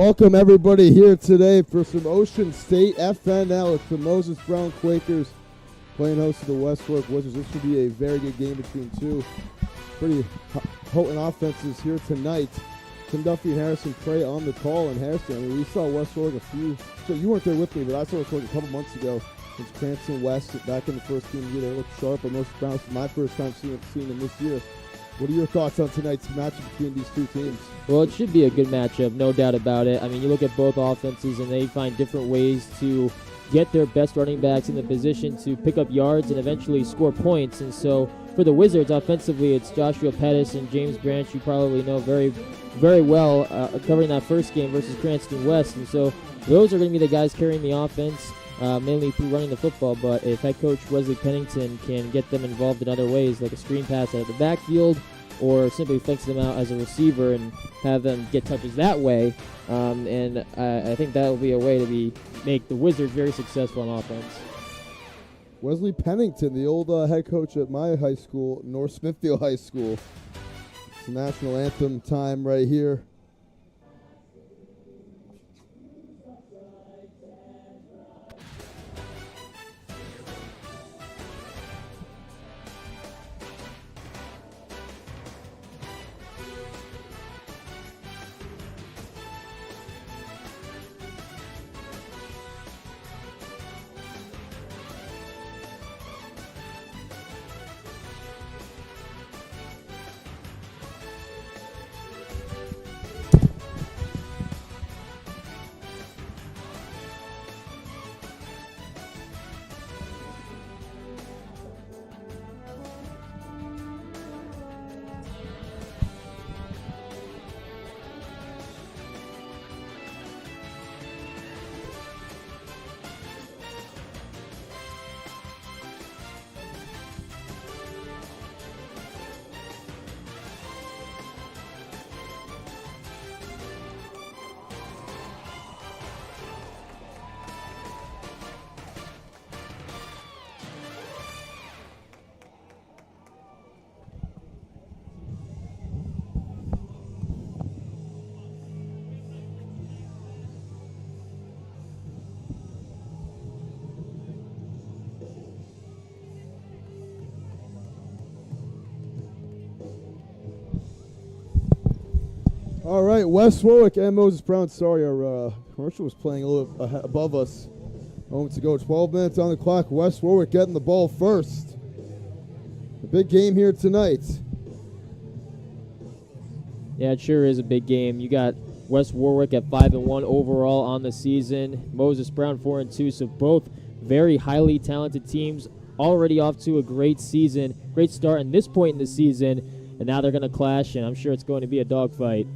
Welcome everybody here today for some Ocean State FNL. It's the Moses Brown Quakers playing host to the West Warwick Wizards. This should be a very good game between two pretty potent offenses here tonight. Tim Duffy and Harrison Trey on the call. And Harrison, I mean, we saw West Warwick so you weren't there with me, but I saw West Warwick a couple months ago against Cranston West back in the first game of the year. They looked sharp, but Moses Brown, this is my first time seeing them this year. What are your thoughts on tonight's matchup between these two teams? Well, it should be a good matchup, no doubt about it. I mean, you look at both offenses, and they find different ways to get their best running backs in the position to pick up yards and eventually score points. And so for the Wizards, offensively, it's Joshua Pettis and James Branch, you probably know very, very well, covering that first game versus Cranston West. And so those are going to be the guys carrying the offense, mainly through running the football. But if head coach Wesley Pennington can get them involved in other ways, like a screen pass out of the backfield, or simply flex them out as a receiver and have them get touches that way, and I think that will be a way to make the Wizards very successful on offense. Wesley Pennington, the old head coach at my high school, North Smithfield High School. It's the national anthem time right here. All right, West Warwick and Moses Brown. Sorry, our commercial was playing a little above us moments ago. 12 minutes on the clock. West Warwick getting the ball first. A big game here tonight. Yeah, it sure is a big game. You got West Warwick at 5-1 overall on the season. Moses Brown 4-2. So both very highly talented teams, already off to a great season, great start in this point in the season, and now they're going to clash, and I'm sure it's going to be a dogfight.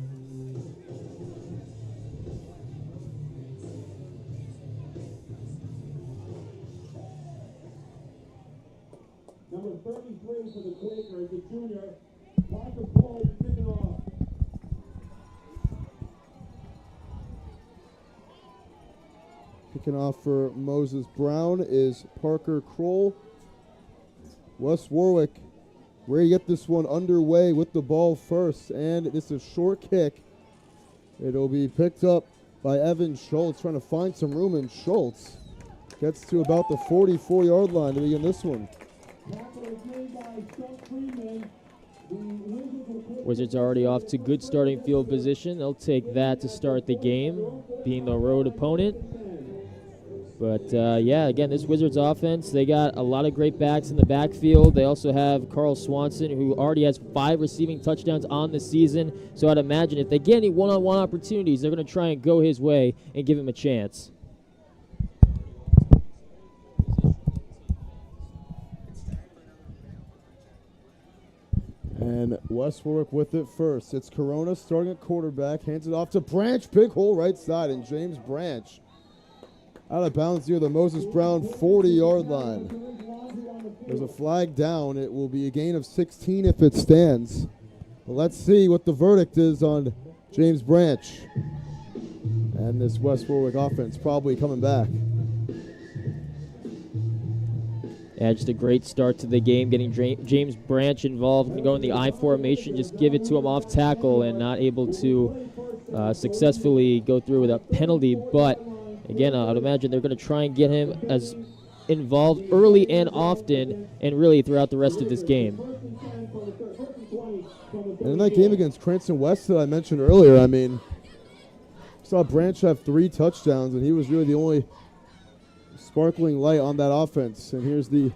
Number 33 for the Quakers, the junior, Parker Paul, kicking off. Kicking off for Moses Brown is Parker Kroll. West Warwick, where you get this one underway with the ball first, and it's a short kick. It'll be picked up by Evan Schultz, trying to find some room, and Schultz gets to about the 44-yard line to begin this one. Wizards already off to good starting field position. They'll take that to start the game, being the road opponent. But, yeah, again, this Wizards offense, they got a lot of great backs in the backfield. They also have Carl Swanson, who already has 5 receiving touchdowns on the season. So I'd imagine if they get any one-on-one opportunities, they're going to try and go his way and give him a chance. And West Warwick with it first. It's Corona starting at quarterback, hands it off to Branch, big hole right side, and James Branch out of bounds near the Moses Brown 40-yard line. There's a flag down. It will be a gain of 16 if it stands. But let's see what the verdict is on James Branch. And this West Warwick offense probably coming back. Yeah, just a great start to the game, getting James Branch involved and going the I formation, just give it to him off tackle and not able to successfully go through with a penalty. But again, I'd imagine they're going to try and get him as involved early and often and really throughout the rest of this game. And in that game against Cranston West that I mentioned earlier, I mean, saw Branch have 3 touchdowns, and he was really the only sparkling light on that offense. And here's the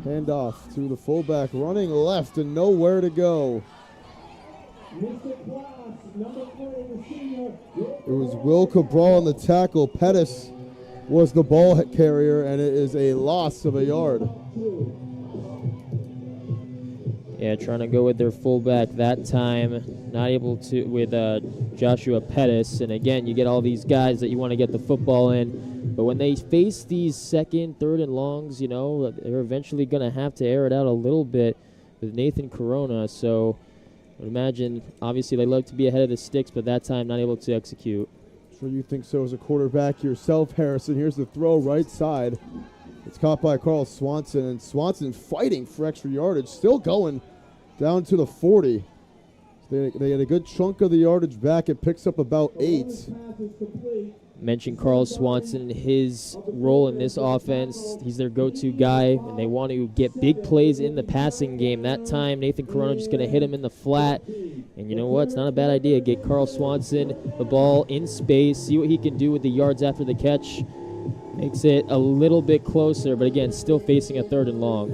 handoff to the fullback, running left and nowhere to go. It was Will Cabral on the tackle. Pettis was the ball carrier, and it is a loss of a yard. Yeah, trying to go with their fullback that time. Not able to with Joshua Pettis. And again, you get all these guys that you want to get the football in. But when they face these second, third, and longs, you know, they're eventually going to have to air it out a little bit with Nathan Corona. So I would imagine, obviously, they love to be ahead of the sticks, but that time not able to execute. Sure you think so as a quarterback yourself, Harrison. Here's the throw right side. It's caught by Carl Swanson, and Swanson fighting for extra yardage, still going down to the 40. They get a good chunk of the yardage back. It picks up about 8. Mentioned Carl Swanson, his role in this offense. He's their go-to guy, and they want to get big plays in the passing game. That time, Nathan Corona just going to hit him in the flat. And you know what? It's not a bad idea. Get Carl Swanson the ball in space, see what he can do with the yards after the catch. Makes it a little bit closer, but again, still facing a 3rd and long.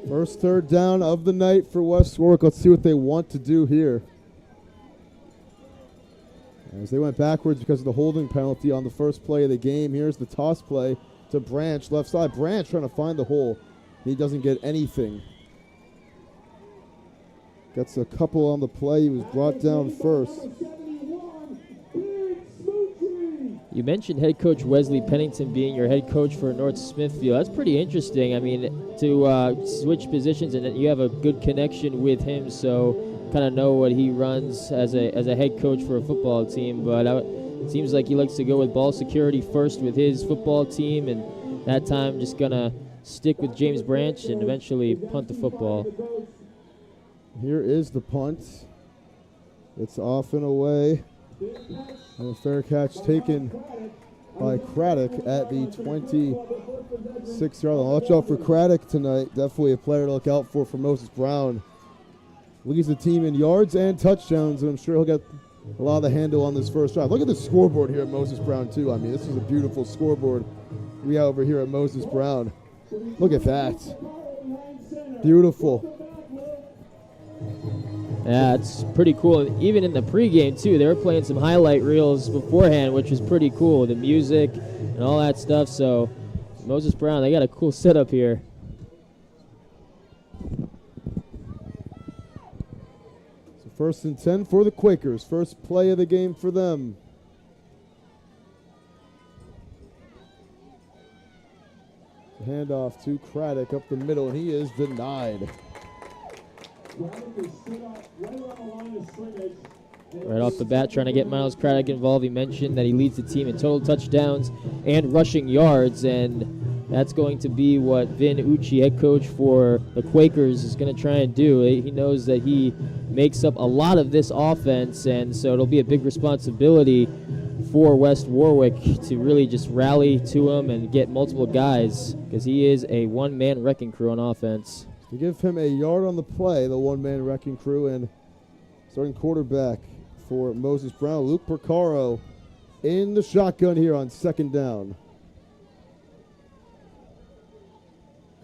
First 3rd down of the night for West Warwick. Let's see what they want to do here. As they went backwards because of the holding penalty on the first play of the game. Here's the toss play to Branch, left side. Branch trying to find the hole. He doesn't get anything. Gets a couple on the play. He was brought down first. You mentioned head coach Wesley Pennington being your head coach for North Smithfield. That's pretty interesting. I mean, to switch positions, and you have a good connection with him, so kind of know what he runs as a head coach for a football team. But it seems like he likes to go with ball security first with his football team, and that time just going to stick with James Branch and eventually punt the football. Here is the punt. It's off and away. And a fair catch taken by Craddock at the 26-yard line. Watch out for Craddock tonight. Definitely a player to look out for Moses Brown. Leads the team in yards and touchdowns, and I'm sure he'll get a lot of the handle on this first drive. Look at the scoreboard here at Moses Brown, too. I mean, this is a beautiful scoreboard we have over here at Moses Brown. Look at that. Beautiful. Yeah, it's pretty cool. Even in the pregame, too, they were playing some highlight reels beforehand, which was pretty cool, the music and all that stuff. So Moses Brown, they got a cool setup here. So 1st and 10 for the Quakers. First play of the game for them. Handoff to Craddock up the middle, and he is denied. Right off the bat, trying to get Miles Craddock involved. He mentioned that he leads the team in total touchdowns and rushing yards, and that's going to be what Vin Ucci, head coach for the Quakers, is going to try and do. He knows that he makes up a lot of this offense, and so it'll be a big responsibility for West Warwick to really just rally to him and get multiple guys, because he is a one-man wrecking crew on offense. To give him a yard on the play, the one-man wrecking crew, and starting quarterback for Moses Brown, Luke Percaro, in the shotgun here on 2nd down.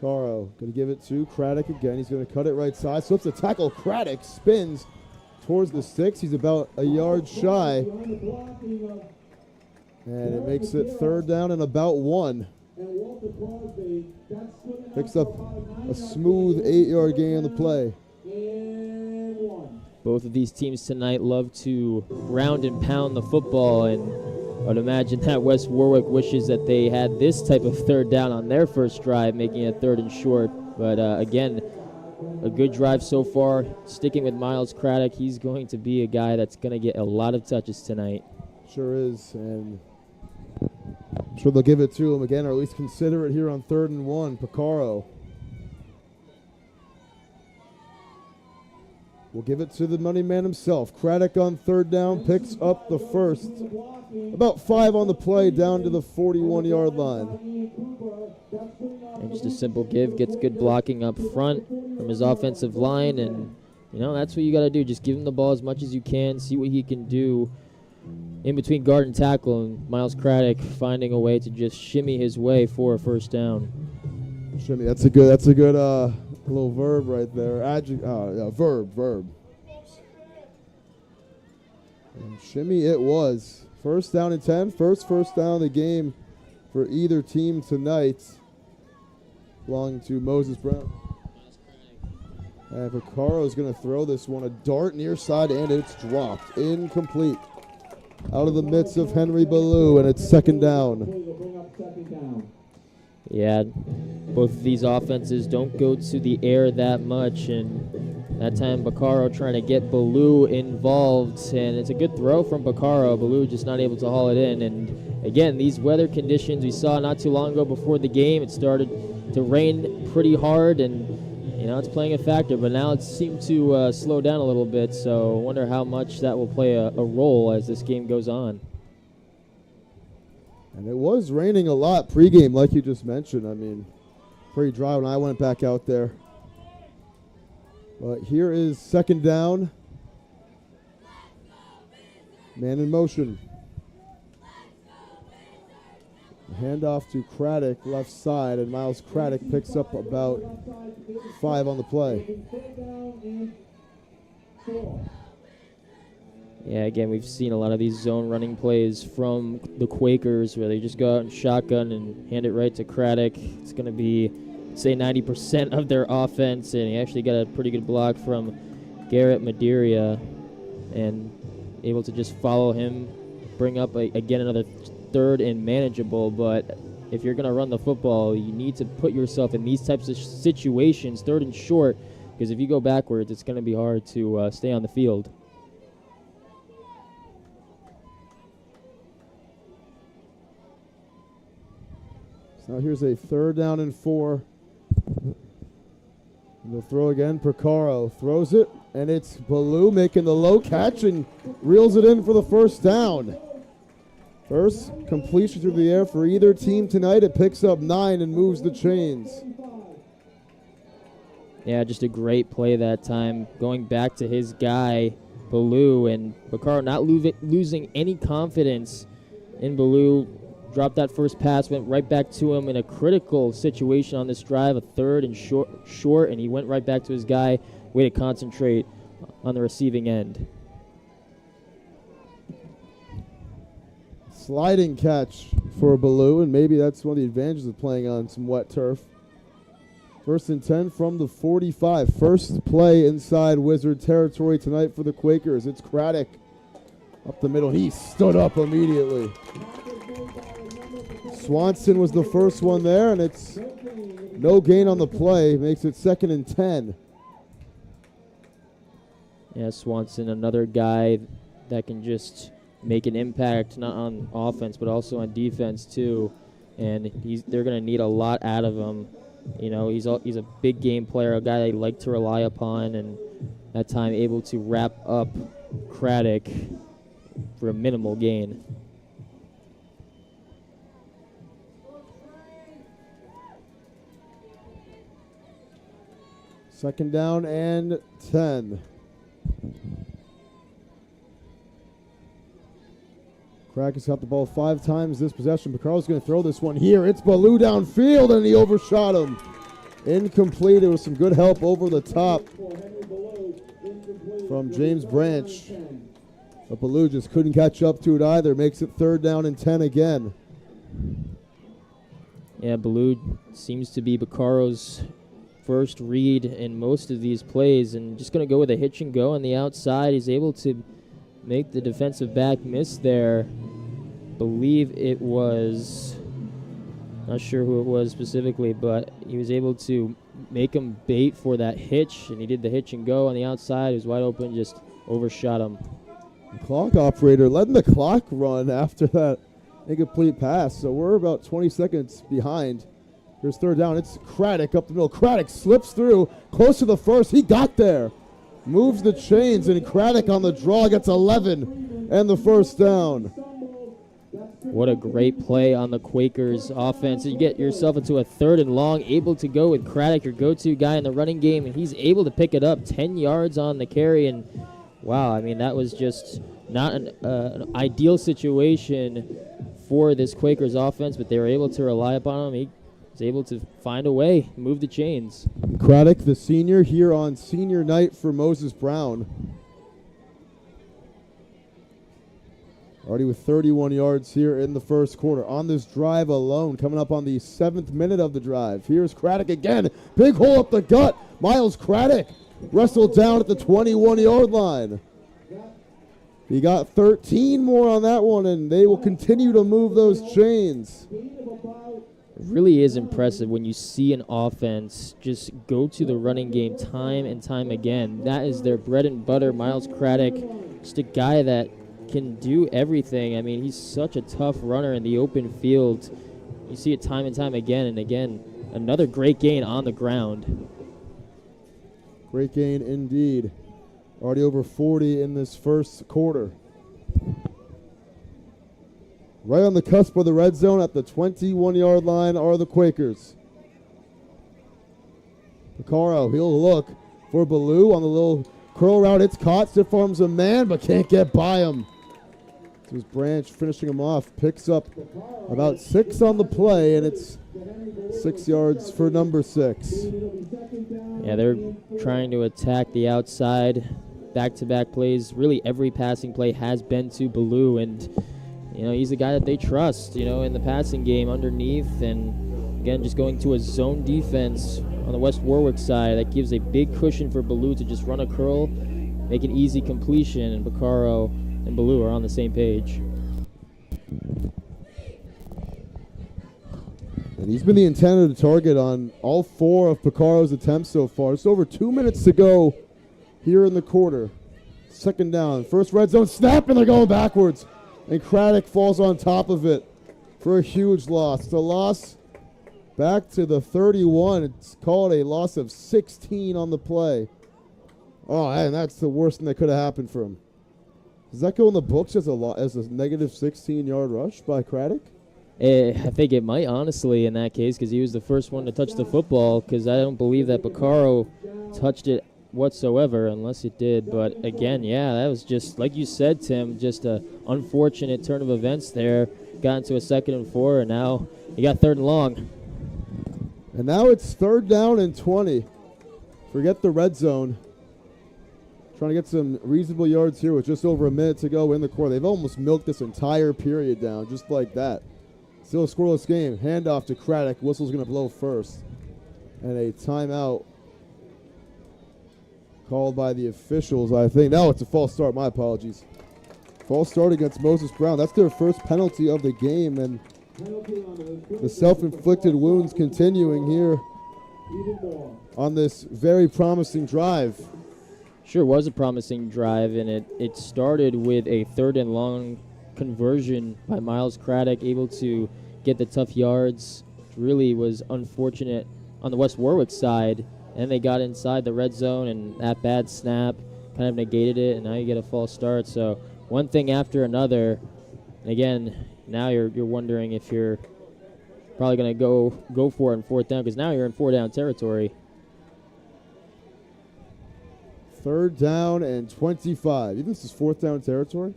Caro going to give it to Craddock again. He's going to cut it right side. Slips the tackle. Craddock spins towards the 6. He's about a yard shy. And it makes it 3rd down and about 1. Picks up a smooth 8-yard gain on the play. Both of these teams tonight love to ground and pound the football, and I'd imagine that West Warwick wishes that they had this type of 3rd down on their first drive, making it 3rd and short. But again, a good drive so far. Sticking with Miles Craddock, he's going to be a guy that's going to get a lot of touches tonight. Sure is, and I'm sure they'll give it to him again, or at least consider it here on 3rd and 1. Percaro. We'll give it to the money man himself. Craddock on third down, picks up the first. About 5 on the play, down to the 41-yard line. And just a simple give, gets good blocking up front from his offensive line, and that's what you got to do. Just give him the ball as much as you can, see what he can do in between guard and tackle, and Miles Craddock finding a way to just shimmy his way for a first down. Shimmy, that's a good little verb right there. Verb. And shimmy it was. First down and 10. First down of the game for either team tonight. Belonging to Moses Brown. And Piccaro's going to throw this one. A dart near side, and it's dropped. Incomplete. Out of the midst of Henry Ballou, and it's second down. Yeah, both of these offenses don't go to the air that much, and that time Piccaro trying to get Ballou involved, and it's a good throw from Piccaro. Ballou just not able to haul it in, and again, these weather conditions we saw not too long ago before the game, it started to rain pretty hard, and it's playing a factor, but now it seemed to slow down a little bit, so I wonder how much that will play a role as this game goes on. And it was raining a lot pregame, like you just mentioned. I mean, pretty dry when I went back out there. But here is second down. Man in motion. Handoff to Craddock, left side, and Miles Craddock picks up about 5 on the play. Yeah, again, we've seen a lot of these zone running plays from the Quakers where they just go out and shotgun and hand it right to Craddock. It's going to be, say, 90% of their offense, and he actually got a pretty good block from Garrett Madeira and able to just follow him, bring up, again, another third and manageable. But if you're going to run the football, you need to put yourself in these types of situations, third and short, because if you go backwards, it's going to be hard to stay on the field. Now here's a third down and 4. And they'll throw again. Piccaro throws it, and it's Ballou making the low catch and reels it in for the first down. First completion through the air for either team tonight. It picks up 9 and moves the chains. Yeah, just a great play that time. Going back to his guy, Ballou, and Piccaro not losing any confidence in Ballou. Dropped that first pass, went right back to him in a critical situation on this drive, a third and short, and he went right back to his guy, way to concentrate on the receiving end. Sliding catch for Ballou, and maybe that's one of the advantages of playing on some wet turf. First and 10 from the 45. First play inside Wizard territory tonight for the Quakers. It's Craddock up the middle. He stood up immediately. Swanson was the first one there, and it's no gain on the play. Makes it second and 10. Yeah, Swanson, another guy that can just make an impact, not on offense, but also on defense, too. And they're going to need a lot out of him. He's a big game player, a guy they like to rely upon, and that time able to wrap up Craddock for a minimal gain. Second down and 10. Craddock has got the ball 5 times this possession. Piccaro's going to throw this one here. It's Ballou downfield, and he overshot him. Incomplete. It was some good help over the top from James Branch. But Ballou just couldn't catch up to it either. Makes it third down and 10 again. Yeah, Ballou seems to be Piccaro's first read in most of these plays, and just going to go with a hitch and go on the outside. He's able to make the defensive back miss there. Believe it was, not sure who it was specifically, but he was able to make him bait for that hitch, and he did the hitch and go on the outside. He was wide open, just overshot him. The clock operator letting the clock run after that incomplete pass, so we're about 20 seconds behind. Here's third down. It's Craddock up the middle. Craddock slips through, close to the first. He got there. moves the chains, and Craddock on the draw gets 11 and the first down. What a great play on the Quakers offense. You get yourself into a 3rd and long, able to go with Craddock, your go-to guy in the running game, and he's able to pick it up 10 yards on the carry. And wow, I mean, that was just not an ideal situation for this Quakers offense, but they were able to rely upon him. He was able to find a way, move the chains. Craddock, the senior, here on senior night for Moses Brown. Already with 31 yards here in the first quarter. On this drive alone, coming up on the 7th minute of the drive. Here's Craddock again. Big hole up the gut. Miles Craddock wrestled down at the 21-yard line. He got 13 more on that one, and they will continue to move those chains. It really is impressive when you see an offense just go to the running game time and time again. That is their bread and butter. Miles Craddock, just a guy that can do everything. I mean, he's such a tough runner in the open field. You see it time and time again and again. Another great gain on the ground. Great gain indeed. Already over 40 in this first quarter. Right on the cusp of the red zone at the 21-yard line are the Quakers. Picaro, he'll look for Ballou on the little curl route. It's caught. Stiff arms a man, but can't get by him. This Branch finishing him off. Picks up about 6 on the play, and it's 6 yards for number 6. Yeah, they're trying to attack the outside. Back-to-back plays. Really every passing play has been to Ballou, and he's a guy that they trust, in the passing game underneath. And again, just going to a zone defense on the West Warwick side, that gives a big cushion for Ballou to just run a curl, make an easy completion, and Picaro and Ballou are on the same page. And he's been the intended target on all 4 of Picaro's attempts so far. Just over 2 minutes to go here in the quarter. 2nd down. First red zone snap, and they're going backwards. And Craddock falls on top of it for a huge loss. It's a loss back to the 31. It's called a loss of 16 on the play. Oh, and that's the worst thing that could have happened for him. Does that go in the books as a negative 16-yard rush by Craddock? I think it might, honestly, in that case, because he was the first one to touch the football, because I don't believe that Picaro touched it whatsoever, unless it did. But again, yeah, that was just, like you said, Tim, just an unfortunate turn of events there. Got into a 2nd and 4, and now you got 3rd and long. And now it's 3rd down and 20. Forget the red zone. Trying to get some reasonable yards here with just over a minute to go in the quarter. They've almost milked this entire period down just like that. Still a scoreless game. Handoff to Craddock. Whistle's going to blow first. And a timeout called by the officials, I think. No, it's a false start. My apologies. False start against Moses Brown. That's their first penalty of the game. And the self-inflicted wounds continuing here on this very promising drive. Sure was a promising drive, and it started with a 3rd and long conversion by Miles Craddock, able to get the tough yards. It really was unfortunate on the West Warwick side, and they got inside the red zone, and that bad snap kind of negated it, and now you get a false start. So one thing after another, and again, now you're wondering if you're probably going to go for it in 4th down, because now you're in 4-down territory. 3rd down and 25. You think this is 4th down territory?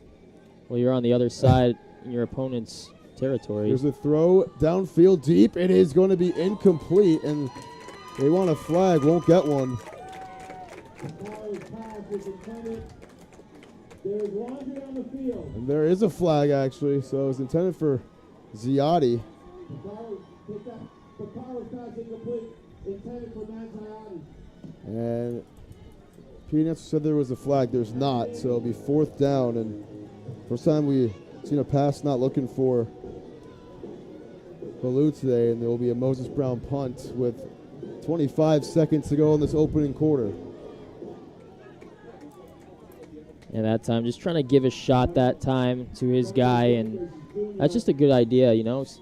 Well, you're on the other side in your opponent's territory. Here's a throw downfield deep. It is going to be incomplete, and they want a flag. Won't get one. And there is a flag, actually, so it was intended for Ziotti. And Peanuts said there was a flag. There's not, so it'll be 4th down. And first time we've seen a pass not looking for Ballou today, and there will be a Moses Brown punt with 25 seconds to go in this opening quarter. And that time, just trying to give a shot that time to his guy, and that's just a good idea,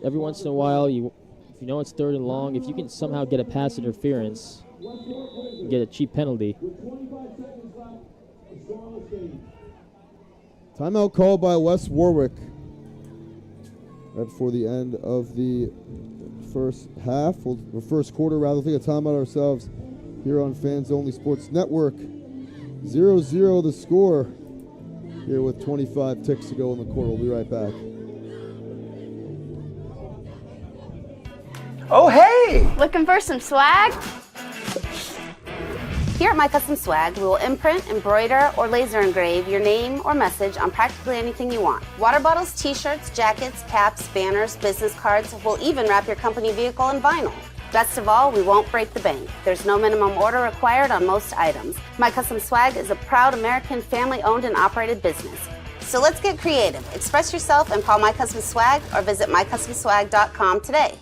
Every once in a while, if you know it's 3rd and long, if you can somehow get a pass interference, you get a cheap penalty. Timeout called by West Warwick right before the end of the first half, or first quarter rather. We'll take a timeout ourselves here on Fans Only Sports Network. 0-0 the score here with 25 ticks to go in the quarter. We'll be right back. Oh, hey! Looking for some swag? Here at My Custom Swag, we will imprint, embroider, or laser engrave your name or message on practically anything you want. Water bottles, t-shirts, jackets, caps, banners, business cards. We'll even wrap your company vehicle in vinyl. Best of all, we won't break the bank. There's no minimum order required on most items. My Custom Swag is a proud American family-owned and operated business. So let's get creative. Express yourself and call My Custom Swag or visit mycustomswag.com today.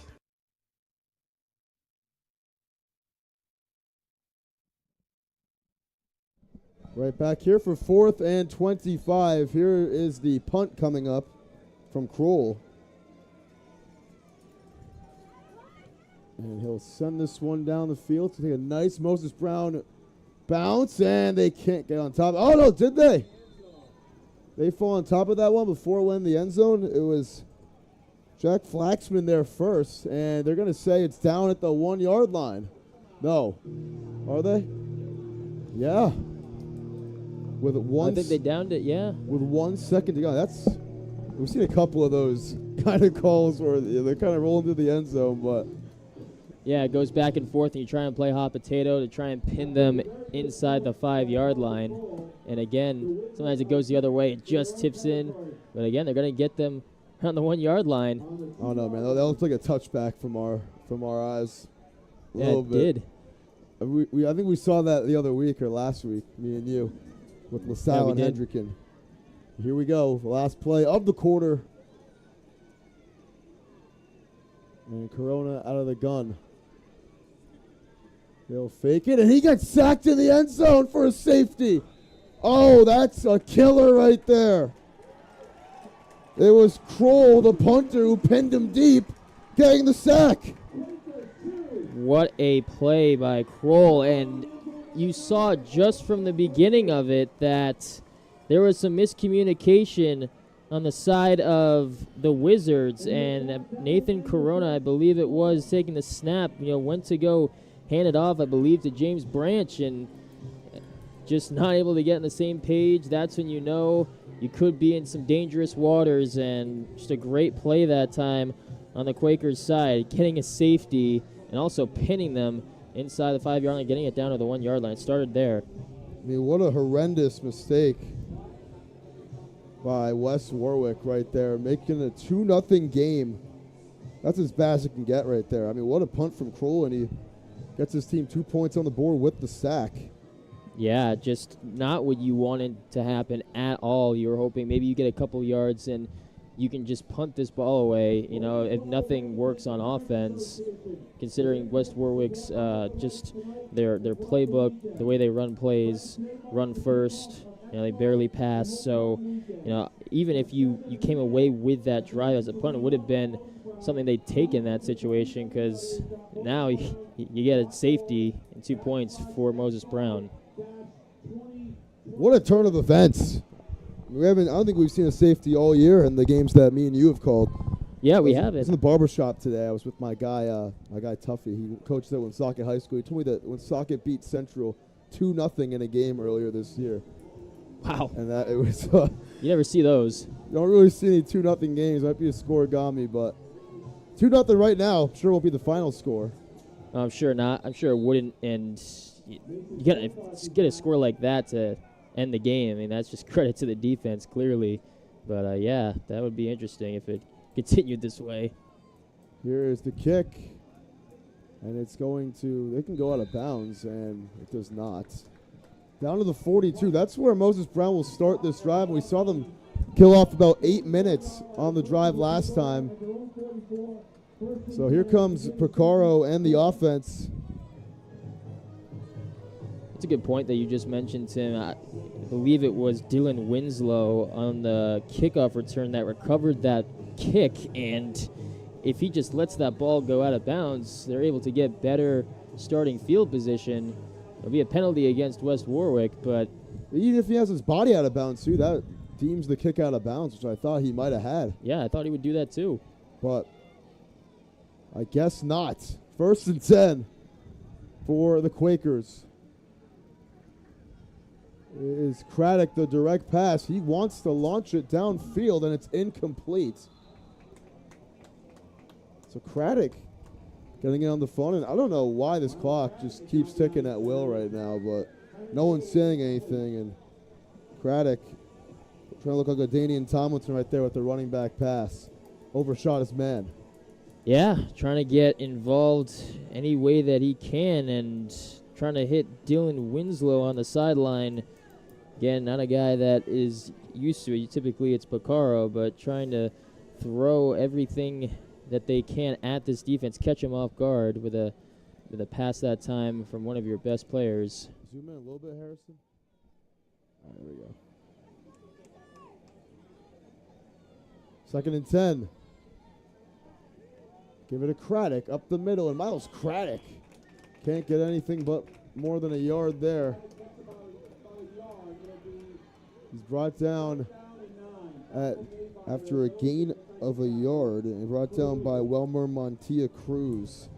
Right back here for 4th and 25. Here is the punt coming up from Kroll. And he'll send this one down the field to take a nice Moses Brown bounce, and they can't get on top. Oh, no, did they? They fall on top of that one before it went in the end zone. It was Jack Flaxman there first, and they're going to say it's down at the 1-yard line. No. Are they? Yeah. With one, I think they downed it, yeah. With 1 second to go. We've seen a couple of those kind of calls where they're kind of rolling through the end zone, but. Yeah, it goes back and forth, and you try and play hot potato to try and pin them inside the 5-yard line. And again, sometimes it goes the other way. It just tips in. But again, they're going to get them on the 1-yard line. Oh, no, man. That looks like a touchback from our eyes. Yeah, it did. I think we saw that the other week or last week, me and you, with LaSalle and Hendricken. Here we go. The last play of the quarter. And Corona out of the gun. They'll fake it, and he got sacked in the end zone for a safety. Oh, that's a killer right there. It was Kroll, the punter, who pinned him deep, getting the sack. What a play by Kroll. And you saw just from the beginning of it that there was some miscommunication on the side of the Wizards, and Nathan Corona, I believe it was, taking the snap, went to go hand it off, I believe, to James Branch, and just not able to get on the same page. That's when you know you could be in some dangerous waters, and just a great play that time on the Quakers' side, getting a safety and also pinning them inside the 5-yard line, getting it down to the 1-yard line. It started there. I mean, what a horrendous mistake by West Warwick right there, making a 2-0 game. That's as bad as it can get right there. I mean, what a punt from Kroll, and he gets his team 2 points on the board with the sack. Yeah, just not what you wanted to happen at all. You were hoping maybe you get a couple yards and you can just punt this ball away, if nothing works on offense, considering West Warwick's just their playbook, the way they run plays, run first. They barely pass. So, even if you came away with that drive as a punt, it would have been something they'd take in that situation, because now you get a safety and 2 points for Moses Brown. What a turn of events. I don't think we've seen a safety all year in the games that me and you have called. Yeah, we have I was in the barbershop today. I was with my guy Tuffy. He coached at Woonsocket High School. He told me that Woonsocket beat Central 2-0 in a game earlier this year. Wow. And that it was. You never see those. You don't really see any 2-0 games. Might be a scoregami, but 2-0 right now. I'm sure won't be the final score. I'm sure not. I'm sure it wouldn't. And you get a score like that to end the game. I mean, that's just credit to the defense, clearly. But, yeah, that would be interesting if it continued this way. Here is the kick. And it's going to, they can go out of bounds, and it does not. Down to the 42. That's where Moses Brown will start this drive. We saw them kill off about 8 minutes on the drive last time. So here comes Picaro and the offense. That's a good point that you just mentioned, Tim. I believe it was Dylan Winslow on the kickoff return that recovered that kick, and if he just lets that ball go out of bounds, they're able to get better starting field position. It'll be a penalty against West Warwick, but Even if he has his body out of bounds, too, that deems the kick out of bounds, which I thought he might have had. yeah, I thought he would do that too. But I guess not. 1st and 10 for the Quakers. It is Craddock, the direct pass. He wants to launch it downfield, and it's incomplete. So Craddock getting it on the phone, and I don't know why this clock just keeps ticking at will right now, but no one's saying anything, and Craddock trying to look like a Danian Tomlinson right there with the running back pass. Overshot his man. Yeah, trying to get involved any way that he can and trying to hit Dylan Winslow on the sideline. Again, not a guy that is used to it. Typically it's Picaro, but trying to throw everything that they can at this defense, catch him off guard with a pass that time from one of your best players. Zoom in a little bit, Harrison. All right, there we go. 2nd and 10. Give it to Craddock up the middle, and Miles Craddock can't get anything but more than a yard there. He's brought down after a gain of a yard, and brought down by Welmer Montilla Cruz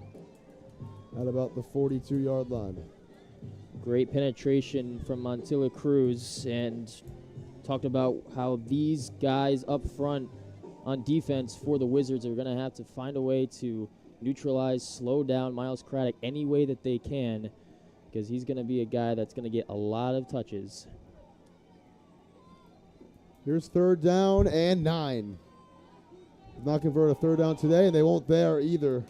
at about the 42-yard line. Great penetration from Montilla Cruz, and talked about how these guys up front on defense for the Wizards are going to have to find a way to neutralize, slow down Miles Craddock any way that they can, because he's going to be a guy that's going to get a lot of touches. Here's 3rd down and 9. Not convert a 3rd down today, and they won't there either.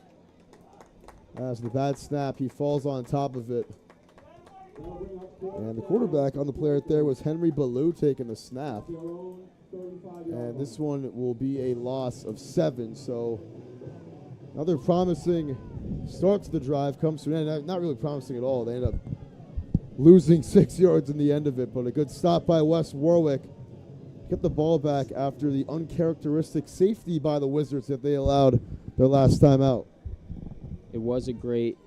As the bad snap, he falls on top of it. And the quarterback on the play right there was Henry Ballou taking the snap. And this one will be a loss of 7. So another promising start to the drive comes to an end. Not really promising at all. They end up losing 6 yards in the end of it, but a good stop by West Warwick. Get the ball back after the uncharacteristic safety by the Wizards that they allowed their last time out. It was a great,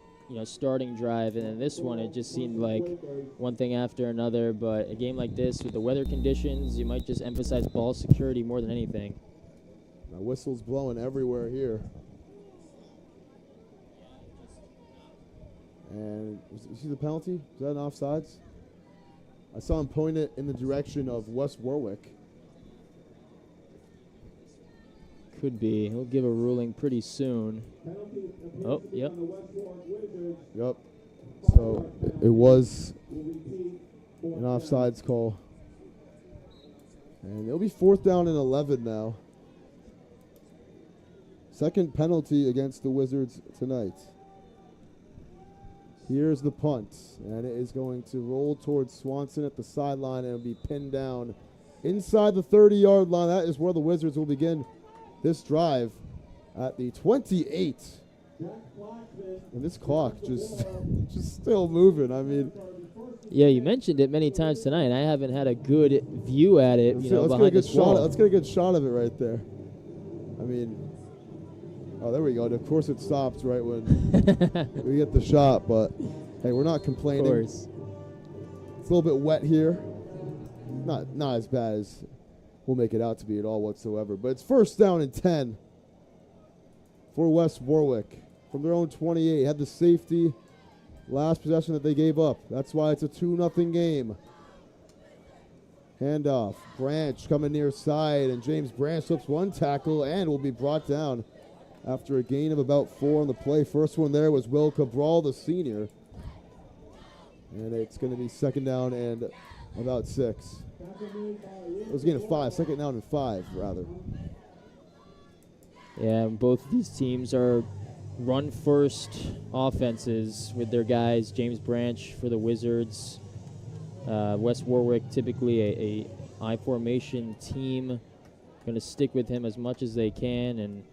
starting drive, and then this one, it just seemed like one thing after another. But a game like this, with the weather conditions, you might just emphasize ball security more than anything. Now whistles blowing everywhere here. And you see the penalty? Is that an offsides? I saw him point it in the direction of West Warwick. Could be. He'll give a ruling pretty soon. Oh, yep. Yep. So it was an offsides call. And it'll be 4th down and 11 now. 2nd penalty against the Wizards tonight. Here's the punt, and it is going to roll towards Swanson at the sideline, and it'll be pinned down inside the 30-yard line. That is where the Wizards will begin this drive at the 28. And this clock just still moving. I mean, yeah, you mentioned it many times tonight. I haven't had a good view at it. Let's get a good shot of it right there. I mean, oh, there we go. And of course, it stops right when we get the shot. But hey, we're not complaining. Of course. It's a little bit wet here. Not as bad as we'll make it out to be at all whatsoever. But it's 1st down and 10 for West Warwick from their own 28. Had the safety last possession that they gave up. That's why it's a 2-0 game. Handoff. Branch coming near side, and James Branch slips one tackle and will be brought down after a gain of about 4 on the play. First one there was Will Cabral, the senior. And it's going to be 2nd down and about 6. It was a gain of 5, 2nd down and 5, rather. Yeah, both of these teams are run-first offenses with their guys. James Branch for the Wizards. West Warwick, typically a I-formation team. Going to stick with him as much as they can, and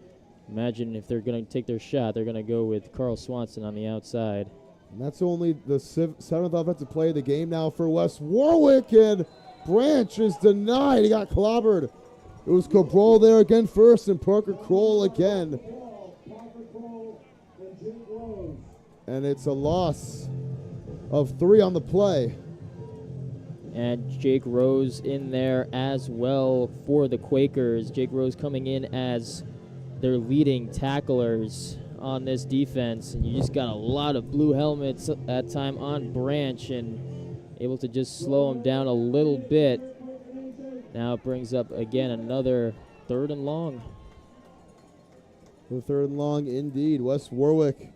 imagine if they're going to take their shot, they're going to go with Carl Swanson on the outside. And that's only the 7th offensive play of the game now for West Warwick, and Branch is denied. He got clobbered. It was Cabral there again first, and Parker Kroll again. And it's a loss of 3 on the play. And Jake Rose in there as well for the Quakers. Jake Rose coming in as their leading tacklers on this defense. And you just got a lot of blue helmets at that time on Branch and able to just slow him down a little bit. Now it brings up, again, another 3rd and long. For 3rd and long, indeed. West Warwick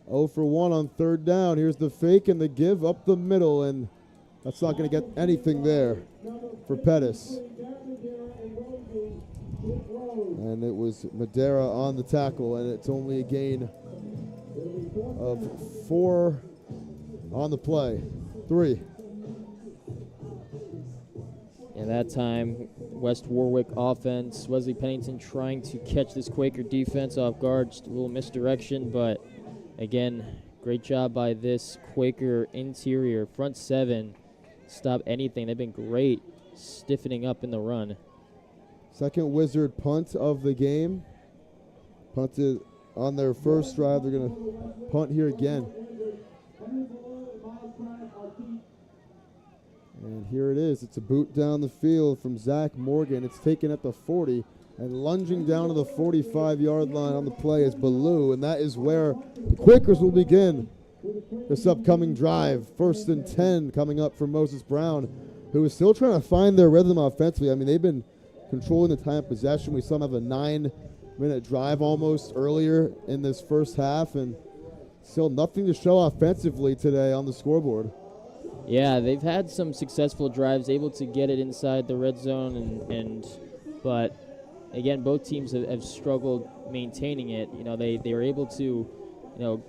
0 for 1 on 3rd down. Here's the fake and the give up the middle, and that's not going to get anything there for Pettis. And it was Madera on the tackle, and it's only a gain of 4 on the play. 3. And that time, West Warwick offense, Wesley Pennington trying to catch this Quaker defense off guard, just a little misdirection, but again, great job by this Quaker interior, front 7, stop anything. They've been great stiffening up in the run. Second Wizard punt of the game. Punted on their first drive. They're going to punt here again. And here it is. It's a boot down the field from Zach Morgan. It's taken at the 40. And lunging down to the 45-yard line on the play is Ballou. And that is where the Quakers will begin this upcoming drive. 1st and 10 coming up for Moses Brown, who is still trying to find their rhythm offensively. I mean, they've been controlling the time of possession. We saw them have a 9-minute drive almost earlier in this first half, and still nothing to show offensively today on the scoreboard. Yeah, they've had some successful drives, able to get it inside the red zone, but again, both teams have struggled maintaining it. You know, they were able to,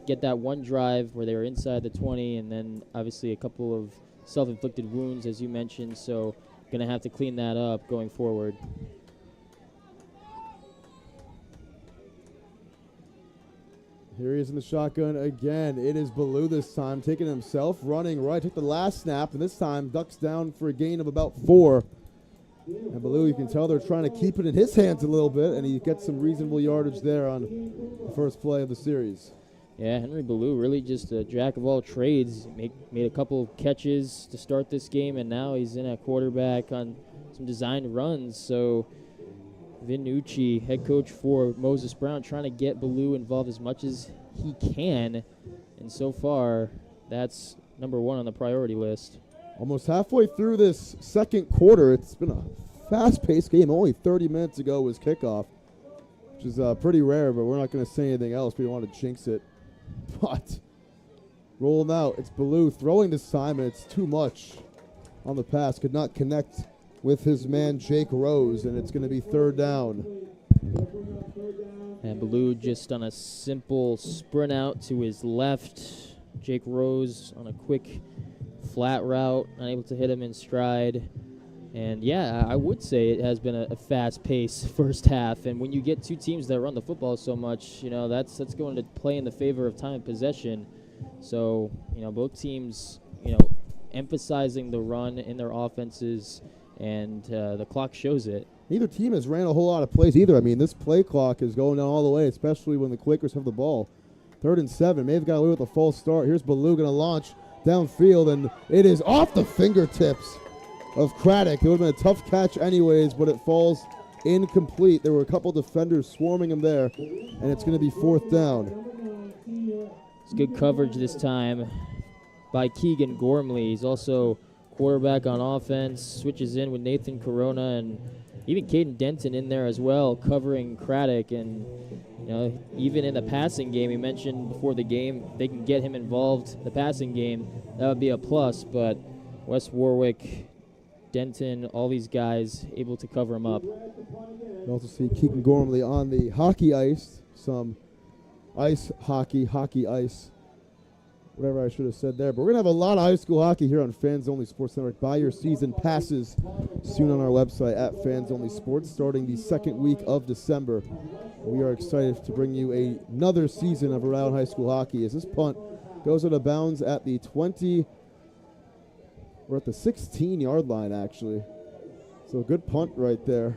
get that one drive where they were inside the 20, and then obviously a couple of self-inflicted wounds, as you mentioned, so going to have to clean that up going forward. Here he is in the shotgun again. It is Ballou this time, taking himself, running right, took the last snap, and this time ducks down for a gain of about 4. And Ballou, you can tell they're trying to keep it in his hands a little bit, and he gets some reasonable yardage there on the first play of the series. Yeah, Henry Ballou really just a jack of all trades. Made a couple of catches to start this game, and now he's in at quarterback on some designed runs. So Vin Nucci, head coach for Moses Brown, trying to get Ballou involved as much as he can. And so far, that's number 1 on the priority list. Almost halfway through this second quarter, it's been a fast-paced game. Only 30 minutes ago was kickoff, which is pretty rare, but we're not going to say anything else. We don't want to jinx it. But rolling out, it's Ballou throwing this time, and it's too much on the pass. Could not connect with his man Jake Rose, and it's going to be 3rd down. And Ballou just on a simple sprint out to his left. Jake Rose on a quick flat route, unable to hit him in stride. And yeah, I would say it has been a fast-paced first half. And when you get two teams that run the football so much, that's going to play in the favor of time of possession. So, both teams, emphasizing the run in their offenses, and the clock shows it. Neither team has ran a whole lot of plays either. I mean, this play clock is going down all the way, especially when the Quakers have the ball. 3rd and 7. May have got away with a false start. Here's Ballou going to launch downfield, and it is off the fingertips of Craddock. It would have been a tough catch anyways, but it falls incomplete. There were a couple defenders swarming him there, and it's going to be 4th down. It's good coverage this time by Keegan Gormley. He's also quarterback on offense, switches in with Nathan Corona, and even Caden Denton in there as well, covering Craddock. And even in the passing game, he mentioned before the game, they can get him involved in the passing game. That would be a plus, but West Warwick, Denton, all these guys able to cover him up. You also see Keegan Gormley on the hockey ice, some ice hockey ice, whatever I should have said there. But we're going to have a lot of high school hockey here on Fans Only Sports Network. Buy your season passes soon on our website at Fans Only Sports, starting the second week of December. We are excited to bring you another season of Around High School Hockey as this punt goes out of bounds at the 20. We're at the 16-yard line, actually. So a good punt right there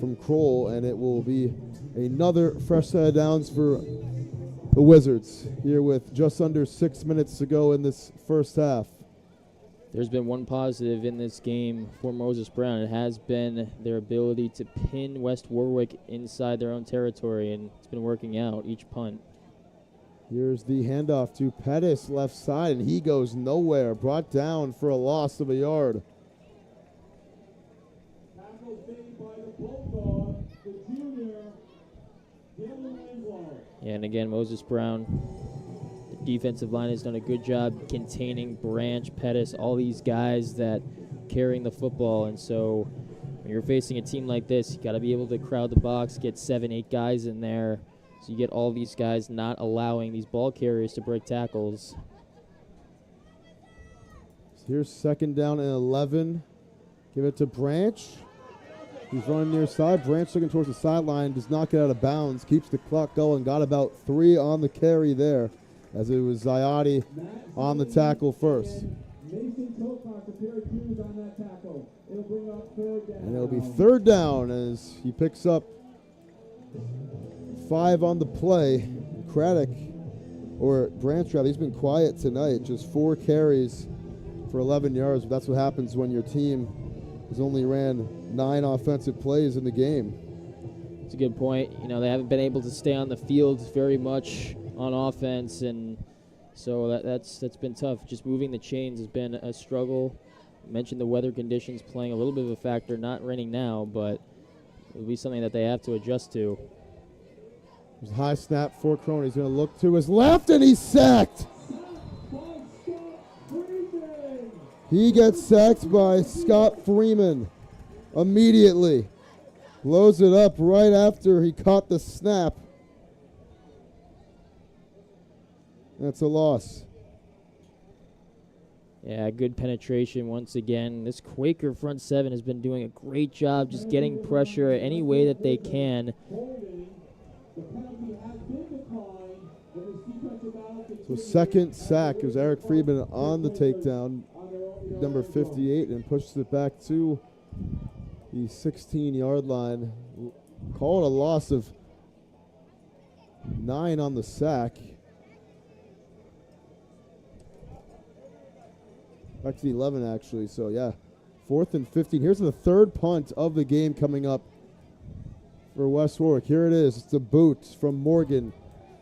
from Kroll, and it will be another fresh set of downs for the Wizards here with just under 6 minutes to go in this first half. There's been one positive in this game for Moses Brown. It has been their ability to pin West Warwick inside their own territory, and it's been working out each punt. Here's the handoff to Pettis, left side, and he goes nowhere. Brought down for a loss of a yard. Tackle made by the Bulldog, the junior, Dylan Winslow. Yeah, and again, Moses Brown, the defensive line has done a good job containing Branch, Pettis, all these guys that carrying the football. And so when you're facing a team like this, you got to be able to crowd the box, get 7, 8 guys in there. So you get all these guys not allowing these ball carriers to break tackles. So here's 2nd down and 11. Give it to Branch. He's running near side. Branch looking towards the sideline. Does not get out of bounds. Keeps the clock going. Got about 3 on the carry there, as it was Zayati on the tackle first. Mason Tokmak, a pair of twos on that tackle. It'll bring up 3rd down. And it'll be 3rd down as he picks up 5 on the play. Craddock, or Branch rather, he's been quiet tonight. Just 4 carries for 11 yards. But that's what happens when your team has only ran 9 offensive plays in the game. It's a good point. You know, they haven't been able to stay on the field very much on offense, and so that's been tough. Just moving the chains has been a struggle. You mentioned the weather conditions playing a little bit of a factor. Not raining now, but it'll be something that they have to adjust to. There's a high snap for Crone. He's going to look to his left, and he's sacked. He gets sacked by Scott Freeman immediately. Blows it up right after he caught the snap. That's a loss. Yeah, good penetration once again. This Quaker front 7 has been doing a great job just getting pressure any way that they can. So 2nd sack is Eric Freeman on the takedown, number 58, and pushes it back to the 16-yard line. Call it a loss of 9 on the sack. Back to the 11, actually. So, yeah, 4th and 15. Here's the 3rd punt of the game coming up for West Warwick. Here it is. It's a boot from Morgan,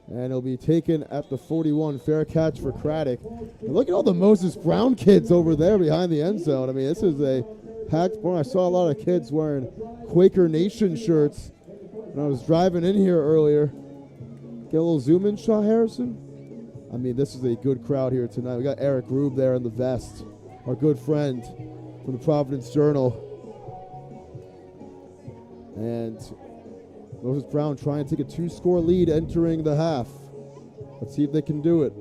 and it'll be taken at the 41. Fair catch for Craddock. And look at all the Moses Brown kids over there behind the end zone. I mean, this is a packed barn. I saw a lot of kids wearing Quaker Nation shirts when I was driving in here earlier. Get a little zoom in shot, Harrison. I mean, this is a good crowd here tonight. We got Eric Rube there in the vest, our good friend from the Providence Journal. And Moses Brown trying to take a 2-score lead entering the half. Let's see if they can do it.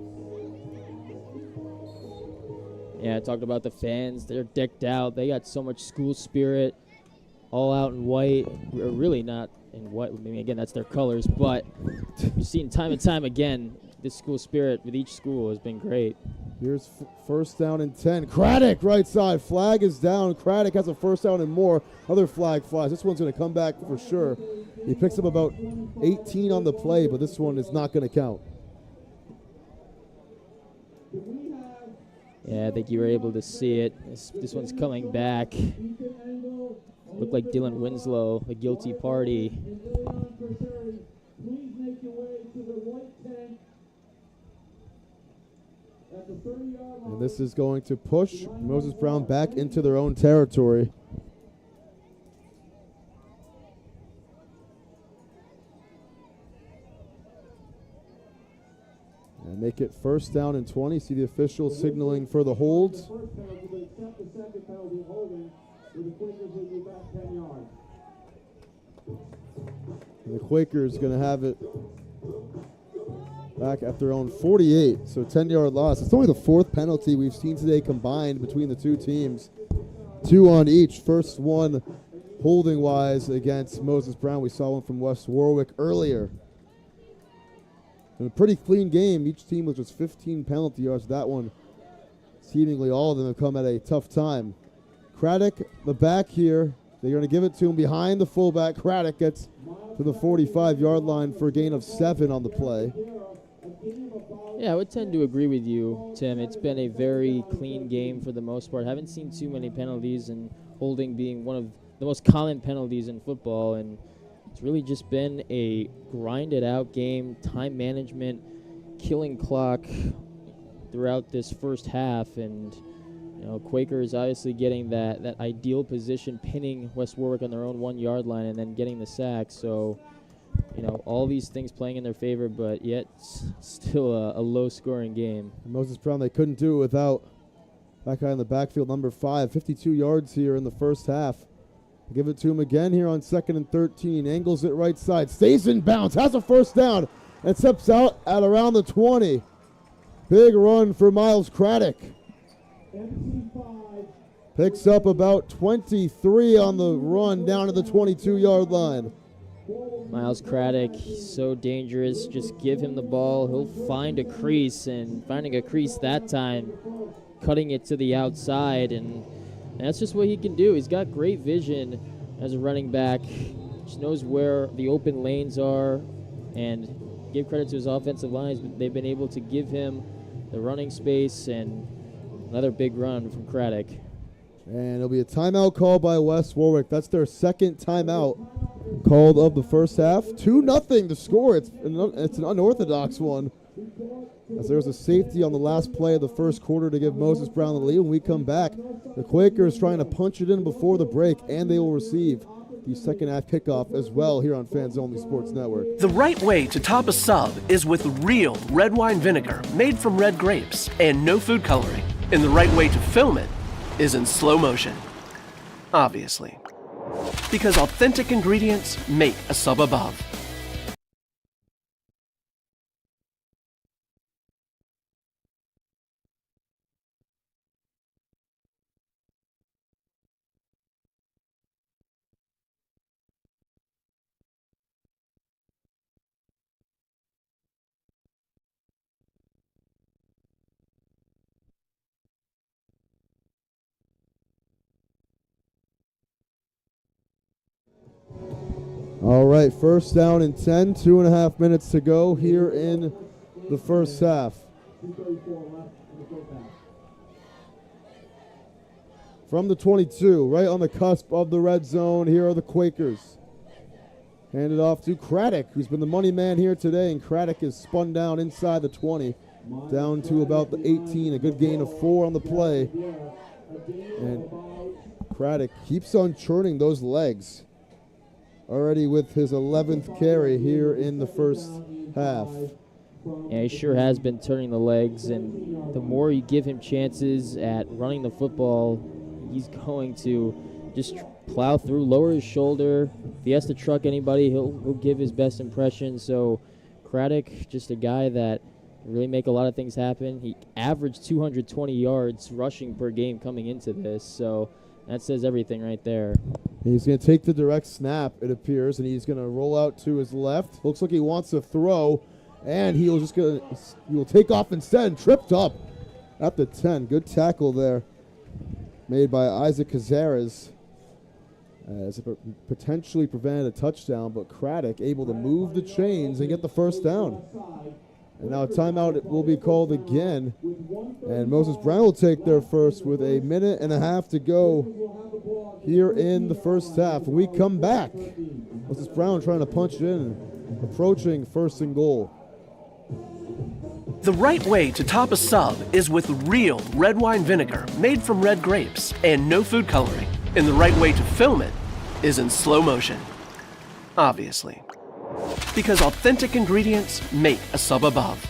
Yeah, I talked about the fans. They're decked out. They got so much school spirit, all out in white. Or really not in white. I mean, again, that's their colors. But you've seen time and time again, this school spirit with each school has been great. Here's 1st down and 10. Craddock, right side. Flag is down. Craddock has a 1st down and more. Other flag flies. This one's going to come back for sure. He picks up about 18 on the play, but this one is not going to count. Yeah, I think you were able to see it. This one's coming back. Looked like Dylan Winslow, the guilty party. And this is going to push Moses Brown back into their own territory. And make it 1st down and 20. See the official signaling for the hold. And the Quakers going to have it back at their own 48, so 10-yard loss. It's only the 4th penalty we've seen today combined between the two teams. 2 on each. First one holding-wise against Moses Brown. We saw one from West Warwick earlier. And a pretty clean game. Each team with just 15 penalty yards. That one, seemingly all of them have come at a tough time. Craddock, the back here. They're going to give it to him behind the fullback. Craddock gets to the 45-yard line for a gain of 7 on the play. Yeah, I would tend to agree with you, Tim. It's been a very clean game for the most part. Haven't seen too many penalties, and holding being one of the most common penalties in football. And it's really just been a grinded out game, time management, killing clock throughout this first half. And Quakers obviously getting that ideal position, pinning West Warwick on their own 1 yard line and then getting the sack. So all these things playing in their favor, but yet still a low-scoring game. And Moses Brown, they couldn't do it without that guy in the backfield, number 5, 52 yards here in the first half. Give it to him again here on 2nd and 13. Angles it right side, stays in bounds, has a first down, and steps out at around the 20. Big run for Miles Craddock. Picks up about 23 on the run down to the 22-yard line. Miles Craddock, so dangerous. Just give him the ball. He'll find a crease, and finding a crease that time, cutting it to the outside, and that's just what he can do. He's got great vision as a running back. Just knows where the open lanes are, and give credit to his offensive lines. They've been able to give him the running space, and another big run from Craddock. And it'll be a timeout called by West Warwick. That's their second timeout called of the first half. 2-0 to score. It's an unorthodox one, as there was a safety on the last play of the first quarter to give Moses Brown the lead. When we come back, the Quakers trying to punch it in before the break, and they will receive the second half kickoff as well here on Fans Only Sports Network. The right way to top a sub is with real red wine vinegar made from red grapes and no food coloring. And the right way to film it is in slow motion, obviously, because authentic ingredients make a sub above. All right, first down and 10, 2.5 minutes to go here in the first half. From the 22, right on the cusp of the red zone, here are the Quakers. Handed off to Craddock, who's been the money man here today, and Craddock is spun down inside the 20, down to about the 18, a good gain of 4 on the play. And Craddock keeps on churning those legs, already with his 11th carry here in the first half. Yeah, he sure has been turning the legs, and the more you give him chances at running the football, he's going to just plow through, lower his shoulder. If he has to truck anybody, he'll give his best impression. So Craddock, just a guy that can really make a lot of things happen. He averaged 220 yards rushing per game coming into this, so that says everything right there. He's going to take the direct snap, it appears, and he's going to roll out to his left. Looks like he wants to throw, and he will take off instead and tripped up at the 10. Good tackle there made by Isaac Cazares, as it potentially prevented a touchdown, but Craddock able to move the chains and get the first down. And now a timeout will be called again, and Moses Brown will take their first with 1.5 minutes to go here in the first half. When we come back, Moses Brown trying to punch it in, approaching first and goal. The right way to top a sub is with real red wine vinegar made from red grapes and no food coloring. And the right way to film it is in slow motion, obviously, because authentic ingredients make a sub above.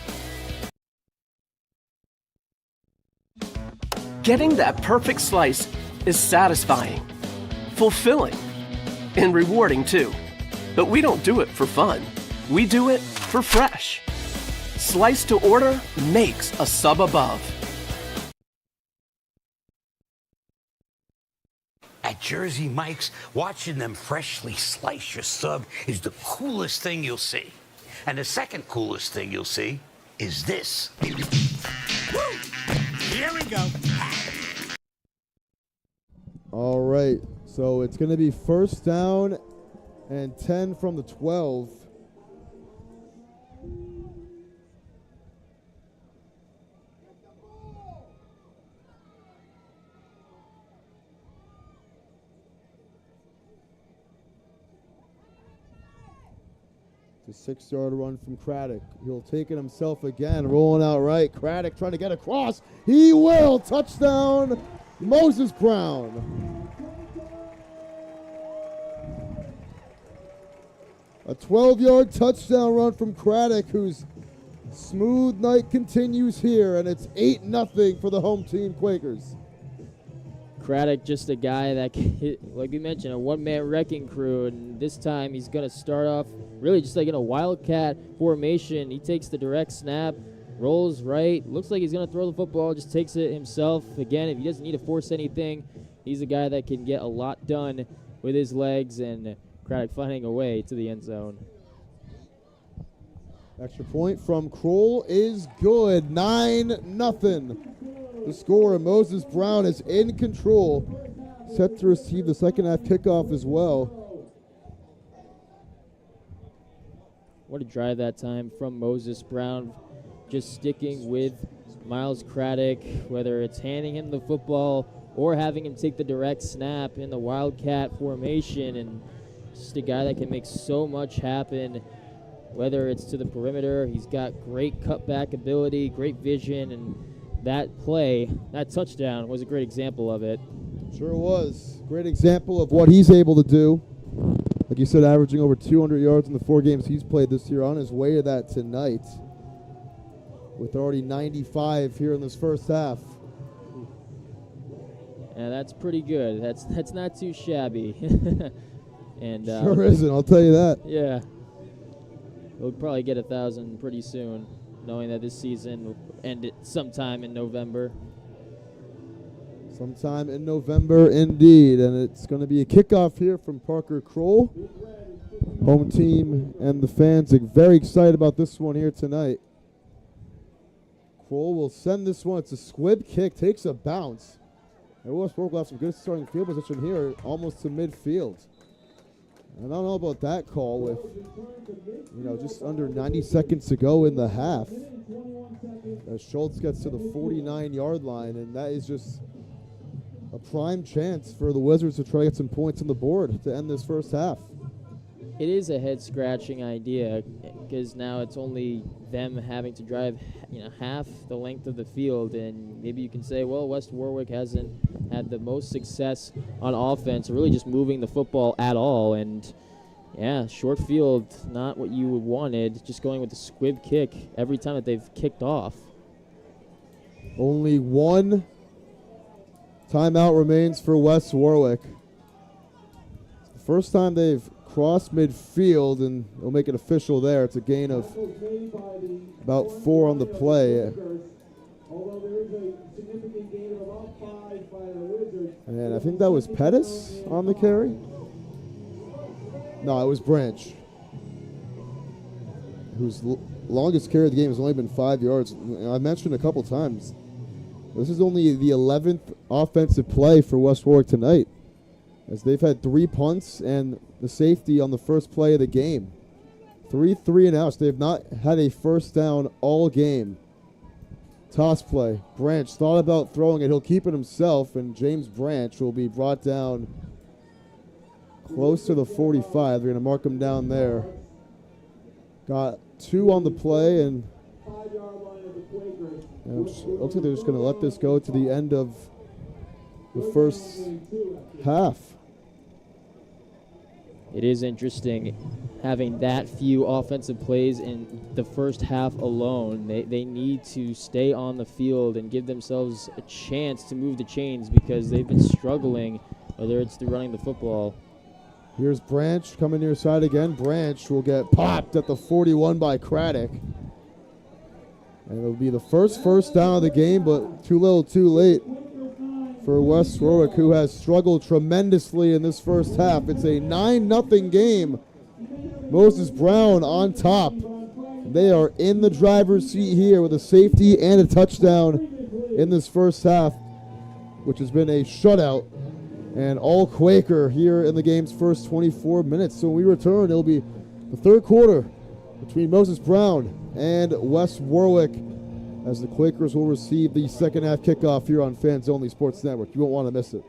Getting that perfect slice is satisfying, fulfilling, and rewarding too. But we don't do it for fun. We do it for fresh. Slice to order makes a sub above. At Jersey Mike's, watching them freshly slice your sub is the coolest thing you'll see. And the second coolest thing you'll see is this. Woo! Here we go. All right, so it's going to be first down and 10 from the 12. It's a 6-yard run from Craddock. He'll take it himself again, rolling out right. Craddock trying to get across. He will. Touchdown, Moses Brown. A 12-yard touchdown run from Craddock, whose smooth night continues here, and it's 8-0 for the home team Quakers. Craddock, just a guy that, like we mentioned, a one-man wrecking crew, and this time he's going to start off really just like in a wildcat formation. He takes the direct snap, rolls right, looks like he's going to throw the football, just takes it himself. Again, if he doesn't need to force anything, he's a guy that can get a lot done with his legs, and Craddock finding a way to the end zone. Extra point from Kroll is good. 9-0. The score, and Moses Brown is in control, set to receive the second half kickoff as well. What a drive that time from Moses Brown, just sticking with Miles Craddock, whether it's handing him the football or having him take the direct snap in the wildcat formation, and just a guy that can make so much happen, whether it's to the perimeter. He's got great cutback ability, great vision, and that play, that touchdown, was a great example of it. Sure was. Great example of what he's able to do. Like you said, averaging over 200 yards in the 4 games he's played this year, on his way to that tonight, with already 95 here in this first half. Yeah, that's pretty good. That's not too shabby. And sure isn't, I'll tell you that. Yeah. We'll probably get 1,000 pretty soon, knowing that this season will end sometime in November. Sometime in November, indeed. And it's going to be a kickoff here from Parker Kroll. Home team and the fans are very excited about this one here tonight. Kroll will send this one. It's a squib kick, takes a bounce. And Warwick will have some good starting field position here, almost to midfield. I don't know about that call with, just under 90 seconds to go in the half. As Schultz gets to the 49-yard line, and that is just a prime chance for the Wizards to try to get some points on the board to end this first half. It is a head-scratching idea, because now it's only them having to drive, half the length of the field, and maybe you can say, well, West Warwick hasn't had the most success on offense, really just moving the football at all, and yeah, short field, not what you wanted, just going with the squib kick every time that they've kicked off. Only one timeout remains for West Warwick. It's the first time they've crossed midfield, and they'll make it official there. It's a gain of about 4 on the play. And I think that was Pettis on the carry. No, it was Branch, whose longest carry of the game has only been 5 yards. I mentioned a couple times, this is only the 11th offensive play for West Warwick tonight, as they've had 3 punts and the safety on the first play of the game. 3 and outs. They have not had a first down all game. Toss play. Branch thought about throwing it. He'll keep it himself, and James Branch will be brought down close to the 45. They're going to mark him down there. Got 2 on the play, and it looks like they're just going to let this go to the end of the first half. It is interesting having that few offensive plays in the first half alone. They need to stay on the field and give themselves a chance to move the chains, because they've been struggling, whether it's through running the football. Here's Branch coming near side again. Branch will get popped at the 41 by Craddock. And it'll be the first down of the game, but too little too late for West Warwick, who has struggled tremendously in this first half. It's a 9-0 game. Moses Brown on top. They are in the driver's seat here with a safety and a touchdown in this first half, which has been a shutout, and all Quaker here in the game's first 24 minutes. So when we return, it'll be the third quarter between Moses Brown and West Warwick, as the Quakers will receive the second half kickoff here on Fans Only Sports Network. You won't want to miss it.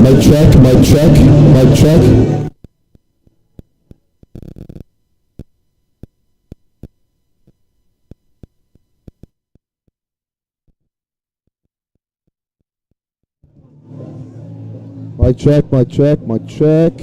Mic check, mic check, mic check. Mic check, mic check, mic check.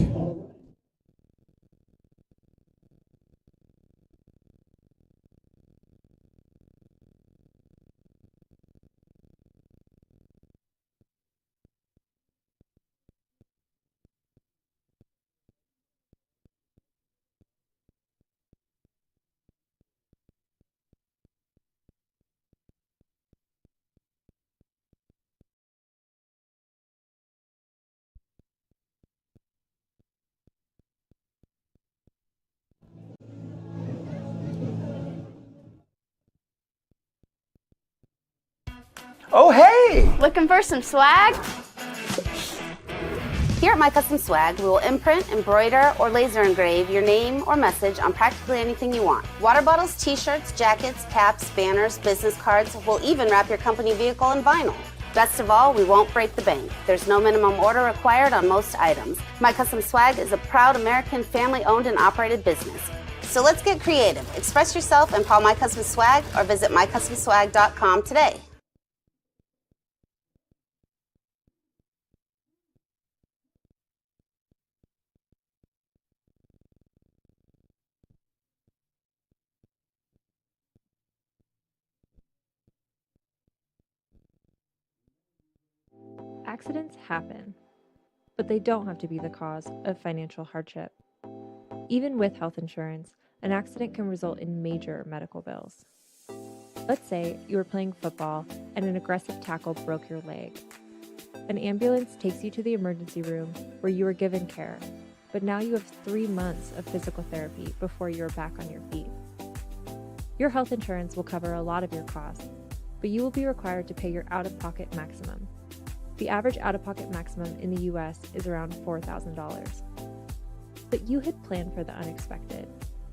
Oh, hey! Looking for some swag? Here at My Custom Swag, we will imprint, embroider, or laser engrave your name or message on practically anything you want. Water bottles, t-shirts, jackets, caps, banners, business cards. We'll even wrap your company vehicle in vinyl. Best of all, we won't break the bank. There's no minimum order required on most items. My Custom Swag is a proud American family-owned and operated business. So let's get creative. Express yourself and call My Custom Swag or visit mycustomswag.com today. Accidents happen, but they don't have to be the cause of financial hardship. Even with health insurance, an accident can result in major medical bills. Let's say you were playing football and an aggressive tackle broke your leg. An ambulance takes you to the emergency room where you were given care, but now you have 3 months of physical therapy before you are back on your feet. Your health insurance will cover a lot of your costs, but you will be required to pay your out-of-pocket maximum. The average out-of-pocket maximum in the US is around $4,000. But you had planned for the unexpected.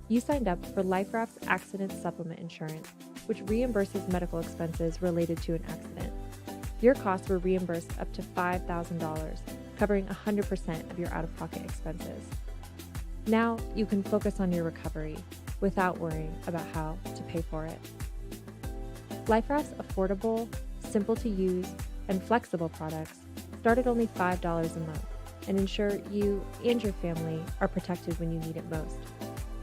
You signed up for LifeWrap's Accident Supplement Insurance, which reimburses medical expenses related to an accident. Your costs were reimbursed up to $5,000, covering 100% of your out-of-pocket expenses. Now you can focus on your recovery without worrying about how to pay for it. LifeWrap's affordable, simple to use, and flexible products start at only $5 a month and ensure you and your family are protected when you need it most.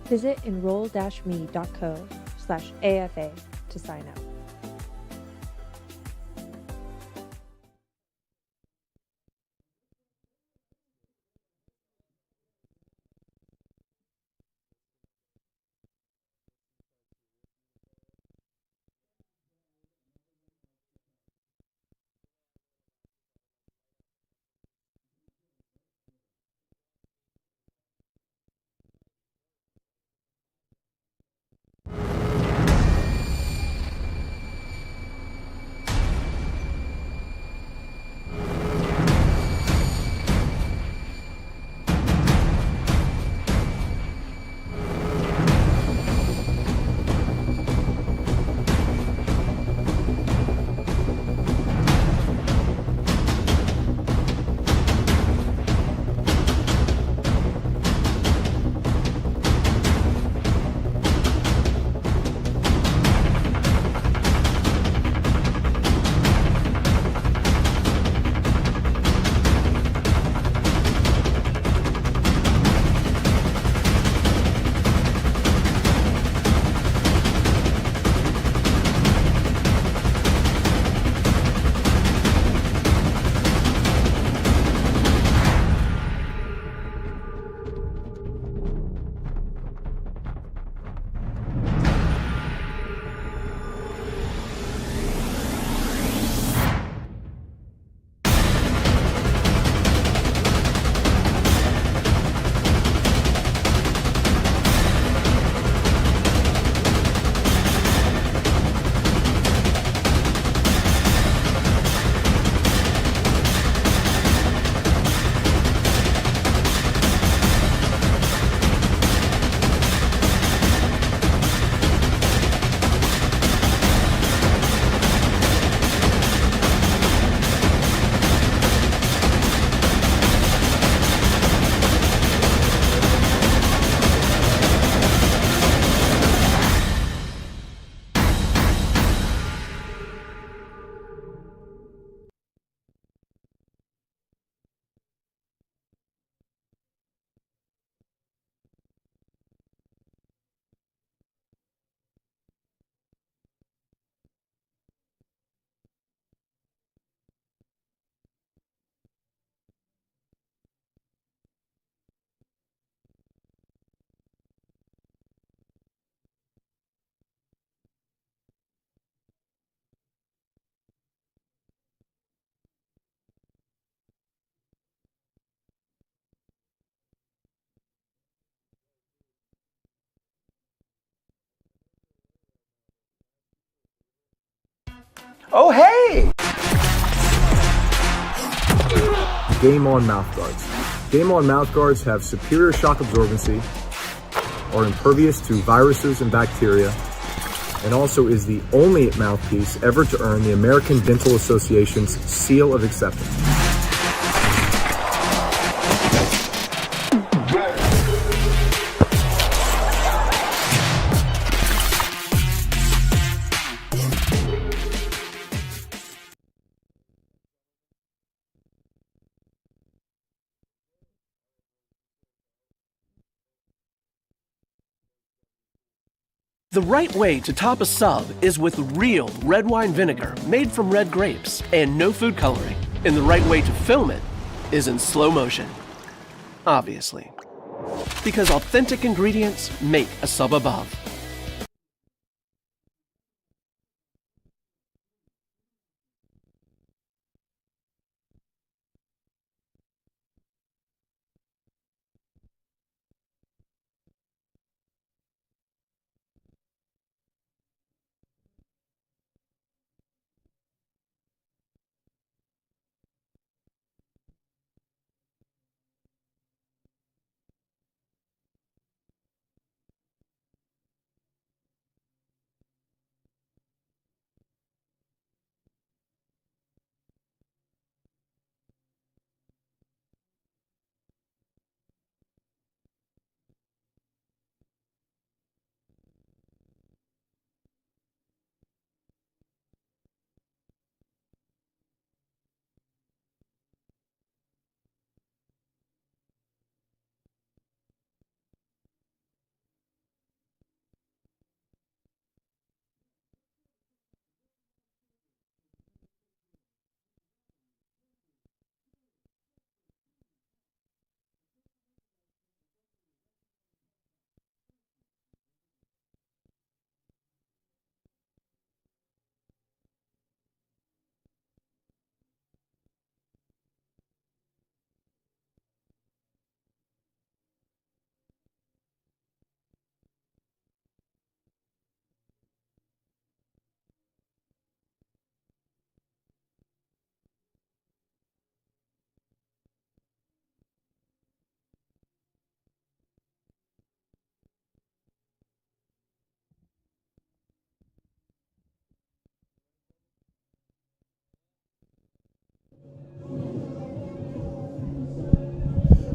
Visit enroll-me.co/AFA to sign up. Oh, hey! Game On mouthguards. Game On mouthguards have superior shock absorbency, are impervious to viruses and bacteria, and also is the only mouthpiece ever to earn the American Dental Association's seal of acceptance. The right way to top a sub is with real red wine vinegar made from red grapes and no food coloring. And the right way to film it is in slow motion. Obviously. Because authentic ingredients make a sub above.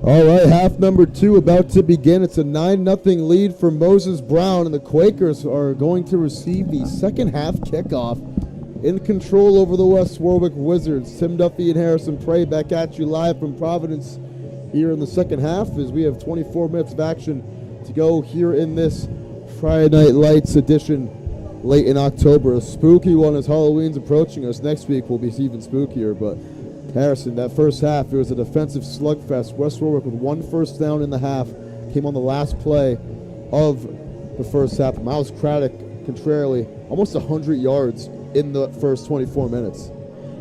All right, half number 2 about to begin. It's a 9-0 lead for Moses Brown, and the Quakers are going to receive the second half kickoff. In control over the West Warwick Wizards. Tim Duffy and Harrison Prey back at you live from Providence here in the second half as we have 24 minutes of action to go here in this Friday Night Lights edition late in October. A spooky one as Halloween's approaching us. Next week will be even spookier, but Harrison, that first half, it was a defensive slugfest. West Warwick with 1 first down in the half came on the last play of the first half. Miles Craddock, contrarily, almost 100 yards in the first 24 minutes.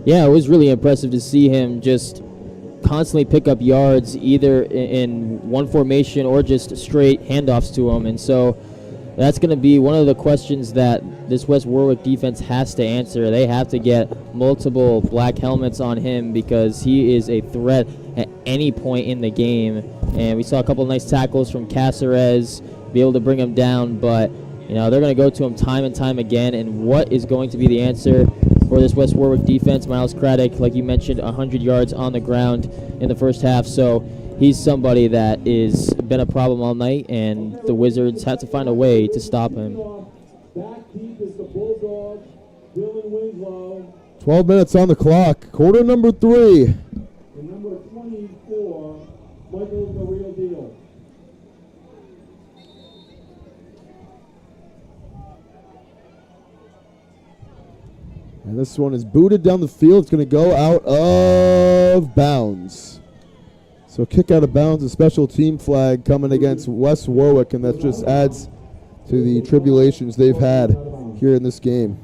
Yeah, it was really impressive to see him just constantly pick up yards either in one formation or just straight handoffs to him. And so that's going to be one of the questions that this West Warwick defense has to answer. They have to get multiple black helmets on him because he is a threat at any point in the game. And we saw a couple of nice tackles from Caceres, be able to bring him down, but you know they're going to go to him time and time again. And what is going to be the answer for this West Warwick defense? Miles Craddock, like you mentioned, 100 yards on the ground in the first half. So he's somebody that is been a problem all night, and the Wizards have to find a way to stop him. Back deep is the Bulldog, Dylan Winslow. 12 minutes on the clock. Quarter number 3. And number 24, Michael's the real deal. And this one is booted down the field. It's going to go out of bounds. So kick out of bounds, a special team flag coming against West Warwick, and that just adds to the tribulations they've had here in this game.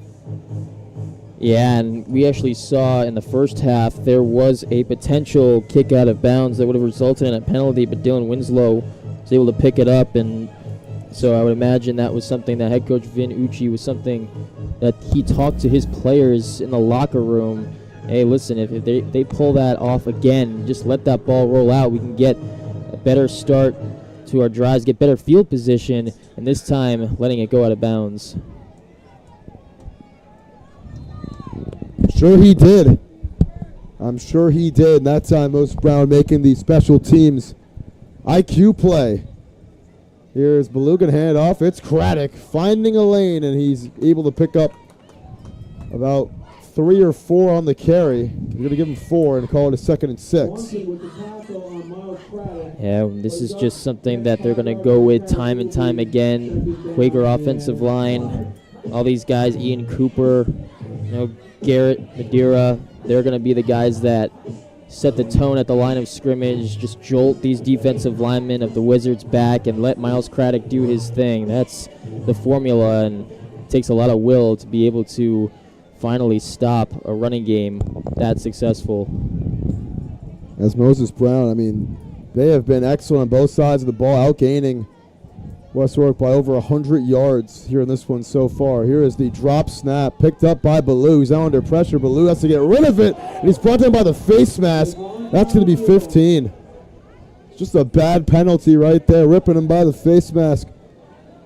Yeah, and we actually saw in the first half there was a potential kick out of bounds that would have resulted in a penalty, but Dylan Winslow was able to pick it up and So I would imagine that was something that head coach Vin Ucci was something that he talked to his players in the locker room. Hey, listen, if they pull that off again, just let that ball roll out. We can get a better start to our drives, get better field position, and this time letting it go out of bounds. Sure he did. I'm sure he did. And that time, Moses Brown making the special teams IQ play. Here's Baloo going to hand it off. It's Craddock finding a lane, and he's able to pick up about 3 or 4 on the carry. We're going to give him 4 and call it a 2nd and 6. Yeah, this is just something that they're going to go with time and time again. Quaker offensive line, all these guys, Ian Cooper, Garrett, Madeira, they're going to be the guys that set the tone at the line of scrimmage, just jolt these defensive linemen of the Wizards back and let Miles Craddock do his thing. That's the formula, and it takes a lot of will to be able to finally stop a running game that successful. As Moses Brown, I mean, they have been excellent on both sides of the ball, outgaining West Warwick by over 100 yards here in this one so far. Here is the drop snap picked up by Baloo. He's now under pressure. Baloo has to get rid of it, and he's brought down by the face mask. That's going to be 15. It's just a bad penalty right there. Ripping him by the face mask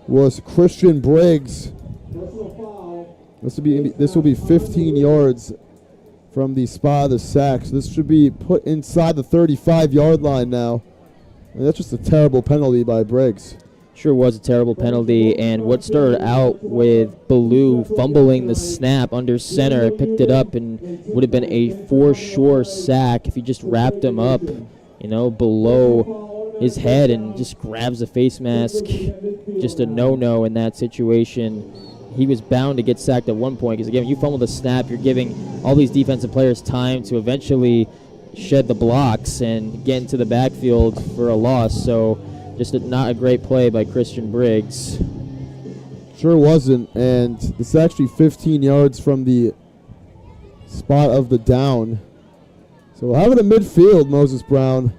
was Christian Briggs. This will be 15 yards from the spot of the sack. So this should be put inside the 35-yard line now. And that's just a terrible penalty by Briggs. Sure was a terrible penalty, and what started out with Baloo fumbling the snap under center, picked it up and would have been a for sure sack if he just wrapped him up, below his head and just grabs the face mask. Just a no-no in that situation. He was bound to get sacked at one point because, again, you fumble the snap, you're giving all these defensive players time to eventually shed the blocks and get into the backfield for a loss. So just not a great play by Christian Briggs. Sure wasn't, and this is actually 15 yards from the spot of the down. So we'll have it at midfield, Moses Brown.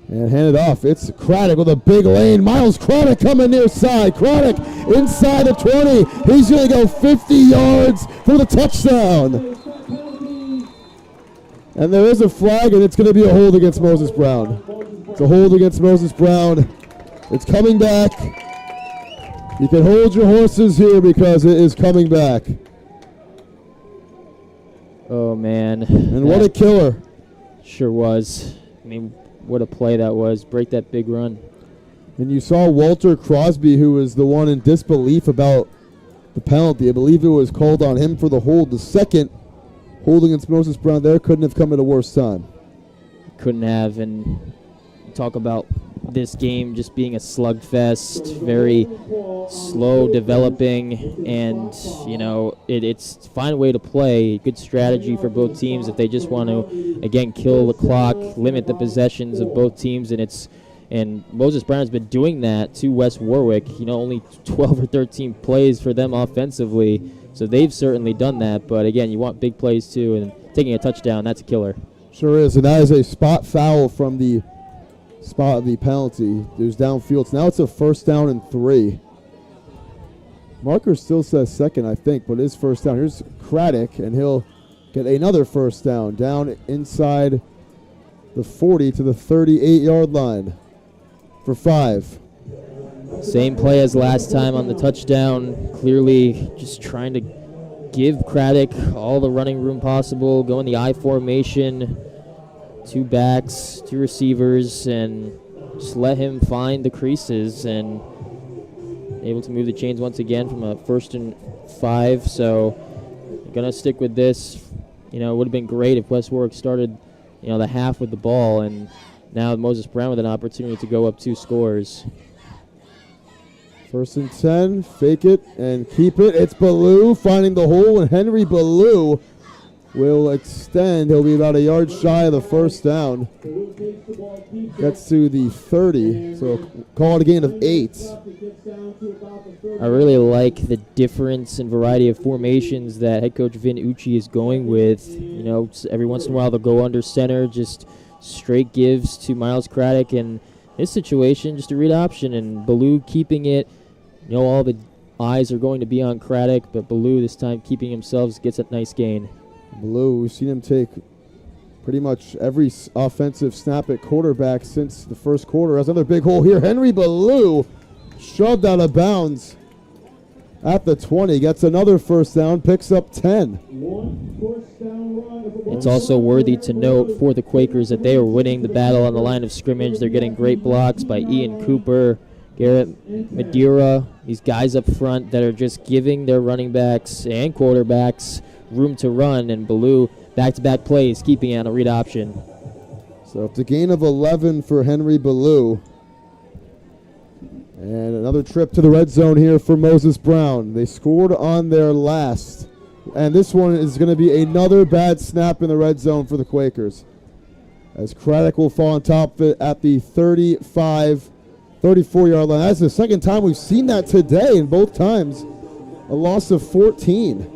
And hand it off. It's Craddock with a big lane. Miles Craddock coming near side. Craddock inside the 20. He's going to go 50 yards for the touchdown. And there is a flag, and it's going to be a hold against Moses Brown. It's a hold against Moses Brown. It's coming back. You can hold your horses here because it is coming back. Oh, man. And what a killer. Sure was. I mean, what a play that was. Break that big run. And you saw Walter Crosby, who was the one in disbelief about the penalty. I believe it was called on him for the hold. The second hold against Moses Brown there couldn't have come at a worse time. Couldn't have, and talk about this game just being a slugfest, very slow developing, and it's a fine way to play, good strategy for both teams if they just want to again kill the clock, limit the possessions of both teams, and Moses Brown has been doing that to West Warwick. Only 12 or 13 plays for them offensively, so they've certainly done that. But again, you want big plays too, and taking a touchdown, that's a killer. Sure is, and that is a spot foul from the spot of the penalty. There's downfield. So now it's a 1st down and 3. Marker still says second, I think, but it is 1st down. Here's Craddock, and he'll get another 1st down inside the 40 to the 38-yard line for 5. Same play as last time on the touchdown. Clearly just trying to give Craddock all the running room possible, go in the I formation, 2 backs, 2 receivers, and just let him find the creases, and able to move the chains once again from a 1st and 5. So going to stick with this. It would have been great if West Warwick started, the half with the ball, and now Moses Brown with an opportunity to go up 2 scores. 1st and 10, fake it and keep it. It's Baloo finding the hole, and Henry Baloo will extend. He'll be about a yard shy of the 1st down. Gets to the 30, so call it a gain of 8. I really like the difference and variety of formations that head coach Vin Ucci is going with. Every once in a while they'll go under center, just straight gives to Miles Craddock, and this situation, just a read option, and Ballou keeping it. You know, all the eyes are going to be on Craddock, but Ballou this time keeping himself gets a nice gain. Ballou, we've seen him take pretty much every offensive snap at quarterback since the first quarter. Has another big hole here. Henry Ballou shoved out of bounds at the 20. Gets another first down, picks up 10. It's also worthy to note for the Quakers that they are winning the battle on the line of scrimmage. They're getting great blocks by Ian Cooper, Garrett Madeira, these guys up front that are just giving their running backs and quarterbacks room to run, and Ballou back-to-back plays, keeping it on a read option. So it's a gain of 11 for Henry Ballou. And another trip to the red zone here for Moses Brown. They scored on their last. And this one is going to be another bad snap in the red zone for the Quakers, as Craddock will fall on top of it at the 34-yard line. That's the second time we've seen that today, and both times a loss of 14.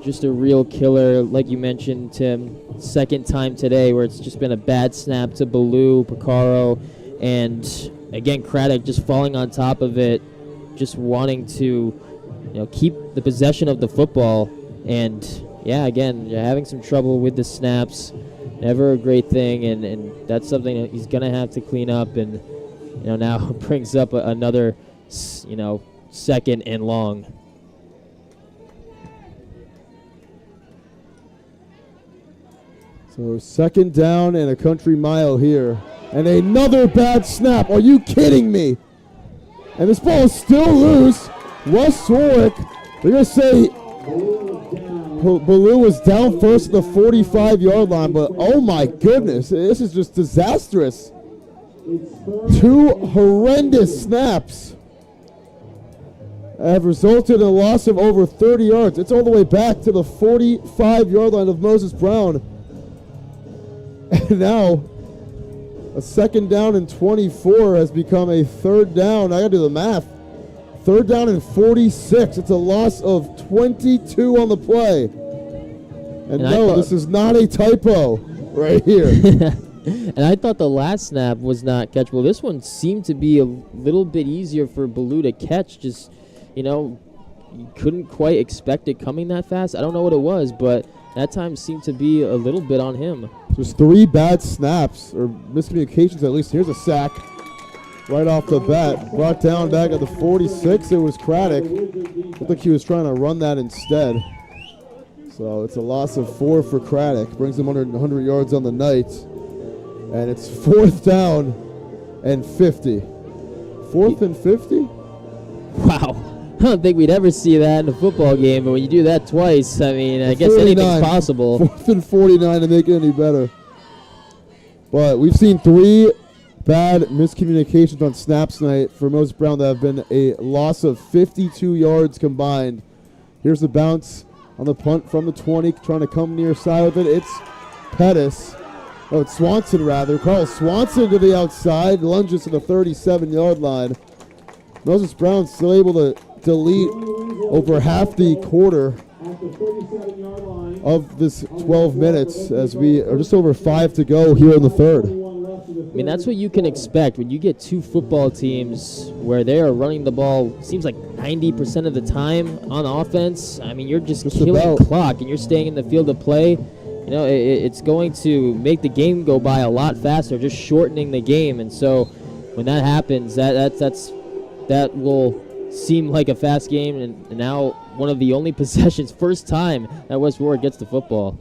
Just a real killer, like you mentioned, Tim. Second time today where it's just been a bad snap to Ballou, Picaro, and again, Craddock just falling on top of it, just wanting to, keep the possession of the football. And yeah, again, you're having some trouble with the snaps. Never a great thing, and that's something that he's gonna have to clean up. And now brings up another, second and long. So second down and a country mile here. And another bad snap. Are you kidding me? And this ball is still loose. West Warwick, they're going to say Ballou was down first at the 45-yard line, but oh my goodness, this is just disastrous. Two horrendous snaps have resulted in a loss of over 30 yards. It's all the way back to the 45-yard line of Moses Brown. And now a second down and 24 has become a third down. I got to do the math. Third down and 46. It's a loss of 22 on the play. And no, this is not a typo right here. And I thought the last snap was not catchable. This one seemed to be a little bit easier for Ballou to catch. Just, you couldn't quite expect it coming that fast. I don't know what it was, but that time seemed to be a little bit on him. There's three bad snaps, or miscommunications at least. Here's a sack right off the bat. Brought down back at the 46. It was Craddock. Looked like he was trying to run that instead. So it's a loss of 4 for Craddock. Brings him under 100 yards on the night. And it's fourth down and 50. Fourth and 50? Wow. I don't think we'd ever see that in a football game, but when you do that twice, I mean, I guess anything's possible. 4th and 49 to make it any better. But we've seen 3 bad miscommunications on snaps tonight for Moses Brown that have been a loss of 52 yards combined. Here's the bounce on the punt from the 20, trying to come near side with it. It's Pettis. Oh, it's Swanson, rather. Carl Swanson to the outside, lunges to the 37-yard line. Moses Brown still able to delete over half the quarter of this 12 minutes as we are just over 5 to go here in the third. I mean, that's what you can expect when you get two football teams where they are running the ball, seems like 90% of the time on offense. I mean, you're just killing the clock and you're staying in the field of play. It's going to make the game go by a lot faster, just shortening the game. And so when that happens, that will seem like a fast game. And now one of the only possessions, first time that West Warwick gets the football.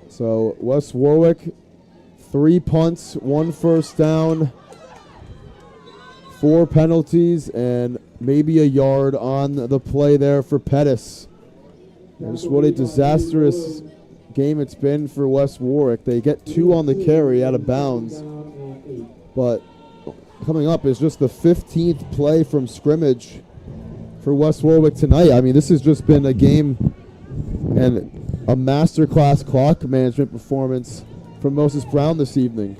So West Warwick, 3 punts, 1 first down, 4 penalties, and maybe a yard on the play there for Pettis. And just what a disastrous game it's been for West Warwick. They get 2 on the carry out of bounds. But coming up is just the 15th play from scrimmage for West Warwick tonight. I mean, this has just been a game and a masterclass clock management performance from Moses Brown this evening.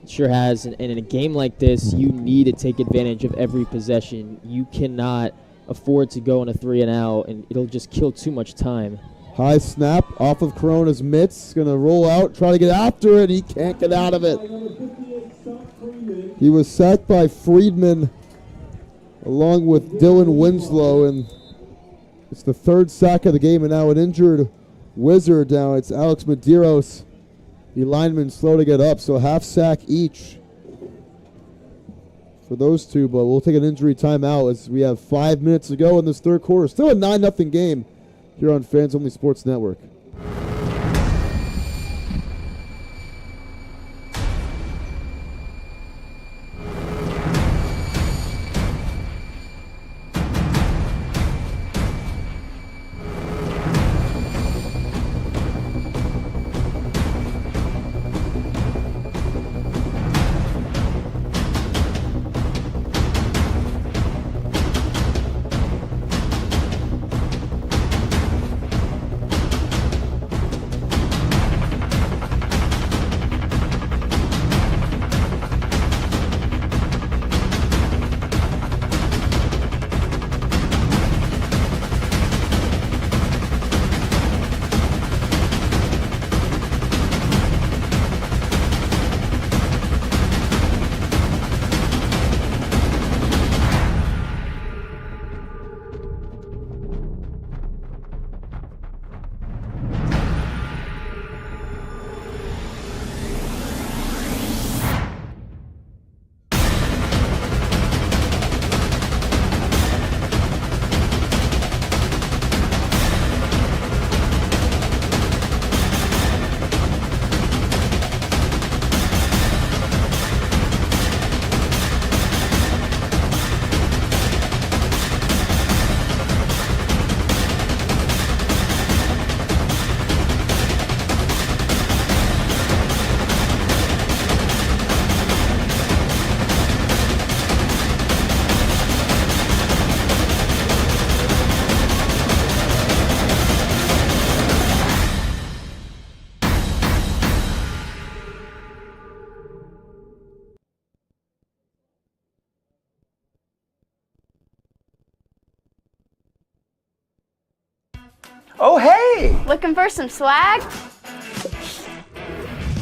It sure has, and in a game like this, you need to take advantage of every possession. You cannot afford to go on a 3 and out, and it'll just kill too much time. High snap off of Corona's mitts. Going to roll out, try to get after it. He can't get out of it. He was sacked by Friedman along with Dylan Winslow, and it's the third sack of the game, and now an injured Wizard down. It's Alex Medeiros, the lineman, slow to get up, so half sack each for those two, but we'll take an injury timeout as we have 5 minutes to go in this third quarter. Still a 9-0 game here on Fans Only Sports Network. Oh, hey! Looking for some swag?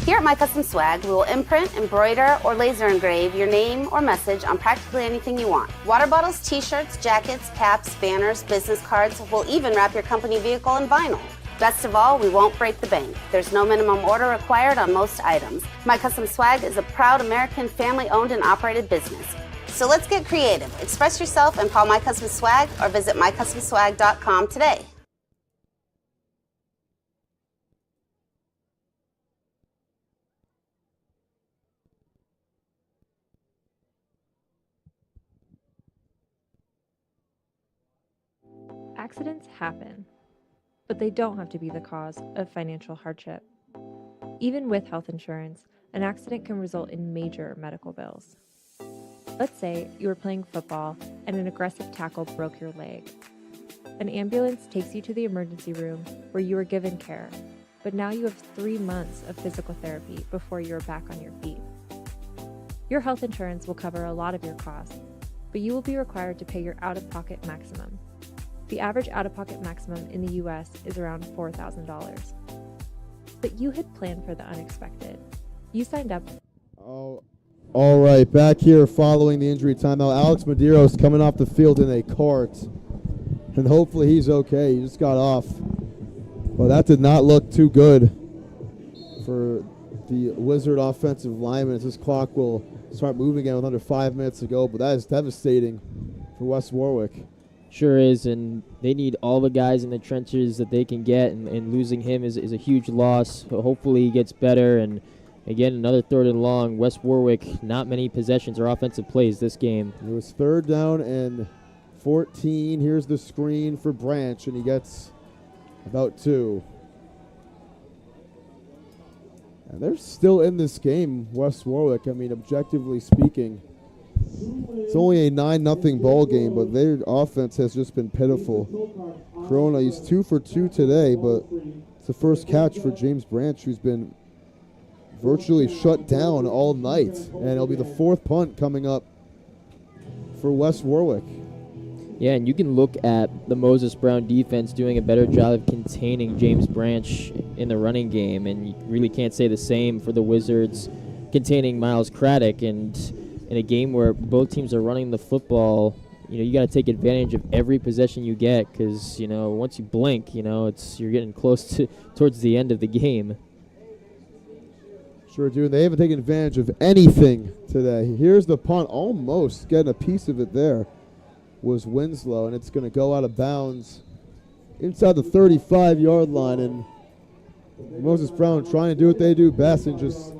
Here at My Custom Swag, we will imprint, embroider, or laser engrave your name or message on practically anything you want. Water bottles, t-shirts, jackets, caps, banners, business cards. We'll even wrap your company vehicle in vinyl. Best of all, we won't break the bank. There's no minimum order required on most items. My Custom Swag is a proud American family-owned and operated business. So let's get creative. Express yourself and call My Custom Swag or visit mycustomswag.com today. Accidents happen, but they don't have to be the cause of financial hardship. Even with health insurance, an accident can result in major medical bills. Let's say you were playing football and an aggressive tackle broke your leg. An ambulance takes you to the emergency room where you are given care, but now you have 3 months of physical therapy before you are back on your feet. Your health insurance will cover a lot of your costs, but you will be required to pay your out-of-pocket maximum. The average out-of-pocket maximum in the US is around $4,000. But you had planned for the unexpected. You signed up. Oh, all right, back here following the injury timeout. Alex Medeiros coming off the field in a cart, and hopefully he's okay. He just got off. Well, that did not look too good for the Wizard offensive lineman as this clock will start moving again with under 5 minutes to go, but that is devastating for West Warwick. Sure is, and they need all the guys in the trenches that they can get, and losing him is a huge loss. Hopefully he gets better, and again, another 3rd and long. West Warwick, not many possessions or offensive plays this game. It was 3rd down and 14. Here's the screen for Branch, and he gets about 2. And they're still in this game, West Warwick. I mean, objectively speaking, it's only a 9-0 ball game, but their offense has just been pitiful. Corona, he's 2 for 2 today, but it's the first catch for James Branch, who's been virtually shut down all night. And it'll be the 4th punt coming up for West Warwick. Yeah, and you can look at the Moses Brown defense doing a better job of containing James Branch in the running game, and you really can't say the same for the Wizards containing Miles Craddock. And in a game where both teams are running the football, you got to take advantage of every possession you get because, once you blink, you're getting close towards the end of the game. Sure do. They haven't taken advantage of anything today. Here's the punt. Almost getting a piece of it there was Winslow, and it's going to go out of bounds inside the 35-yard line. And Moses Brown trying to do what they do best and just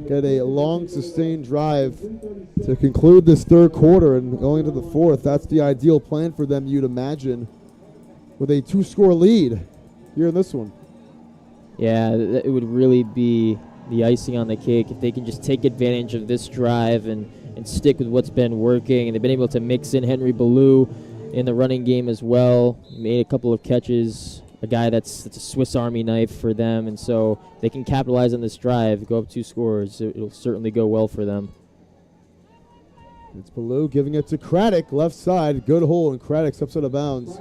get a long, sustained drive to conclude this third quarter and going into the fourth. That's the ideal plan for them, you'd imagine, with a 2-score lead here in this one. Yeah, it would really be the icing on the cake if they can just take advantage of this drive and stick with what's been working. And they've been able to mix in Henry Ballou in the running game as well. He made a couple of catches, a guy that's a Swiss Army knife for them. And so they can capitalize on this drive, go up 2 scores. It'll certainly go well for them. It's Ballou giving it to Craddock, left side. Good hole, and Craddock steps out of bounds.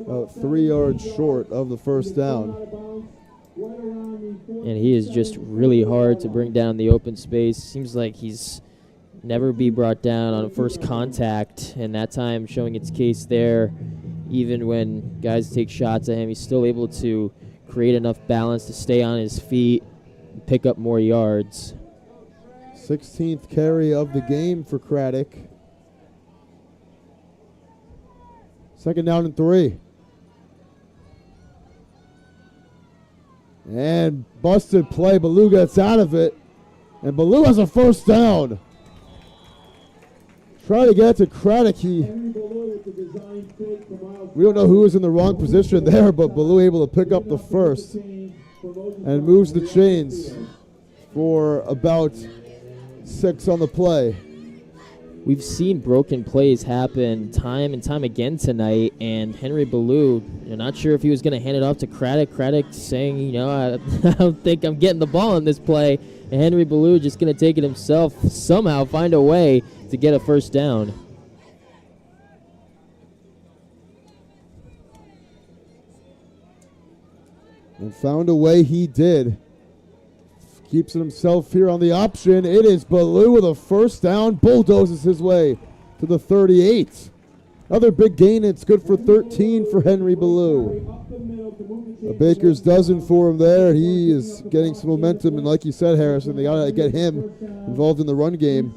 About 3 yards short of the first down. And he is just really hard to bring down the open space. Seems like he's never be brought down on first contact, and that time showing its case there. Even when guys take shots at him, he's still able to create enough balance to stay on his feet and pick up more yards. 16th carry of the game for Craddock. Second down and 3. And busted play. Ballou gets out of it. And Ballou has a first down. Try to get to Craddock. We don't know who was in the wrong position there, but Ballou able to pick up the first and moves the chains for about 6 on the play. We've seen broken plays happen time and time again tonight, and Henry Ballou, you're not sure if he was going to hand it off to Craddock. Craddock saying, I don't think I'm getting the ball in this play, and Henry Ballou just going to take it himself, somehow find a way to get a first down. And found a way he did. Keeps it himself here on the option. It is Ballou with a first down. Bulldozes his way to the 38. Another big gain. It's good for 13 for Henry Ballou. A baker's dozen for him there. He is getting some momentum. And like you said, Harrison, they got to get him involved in the run game.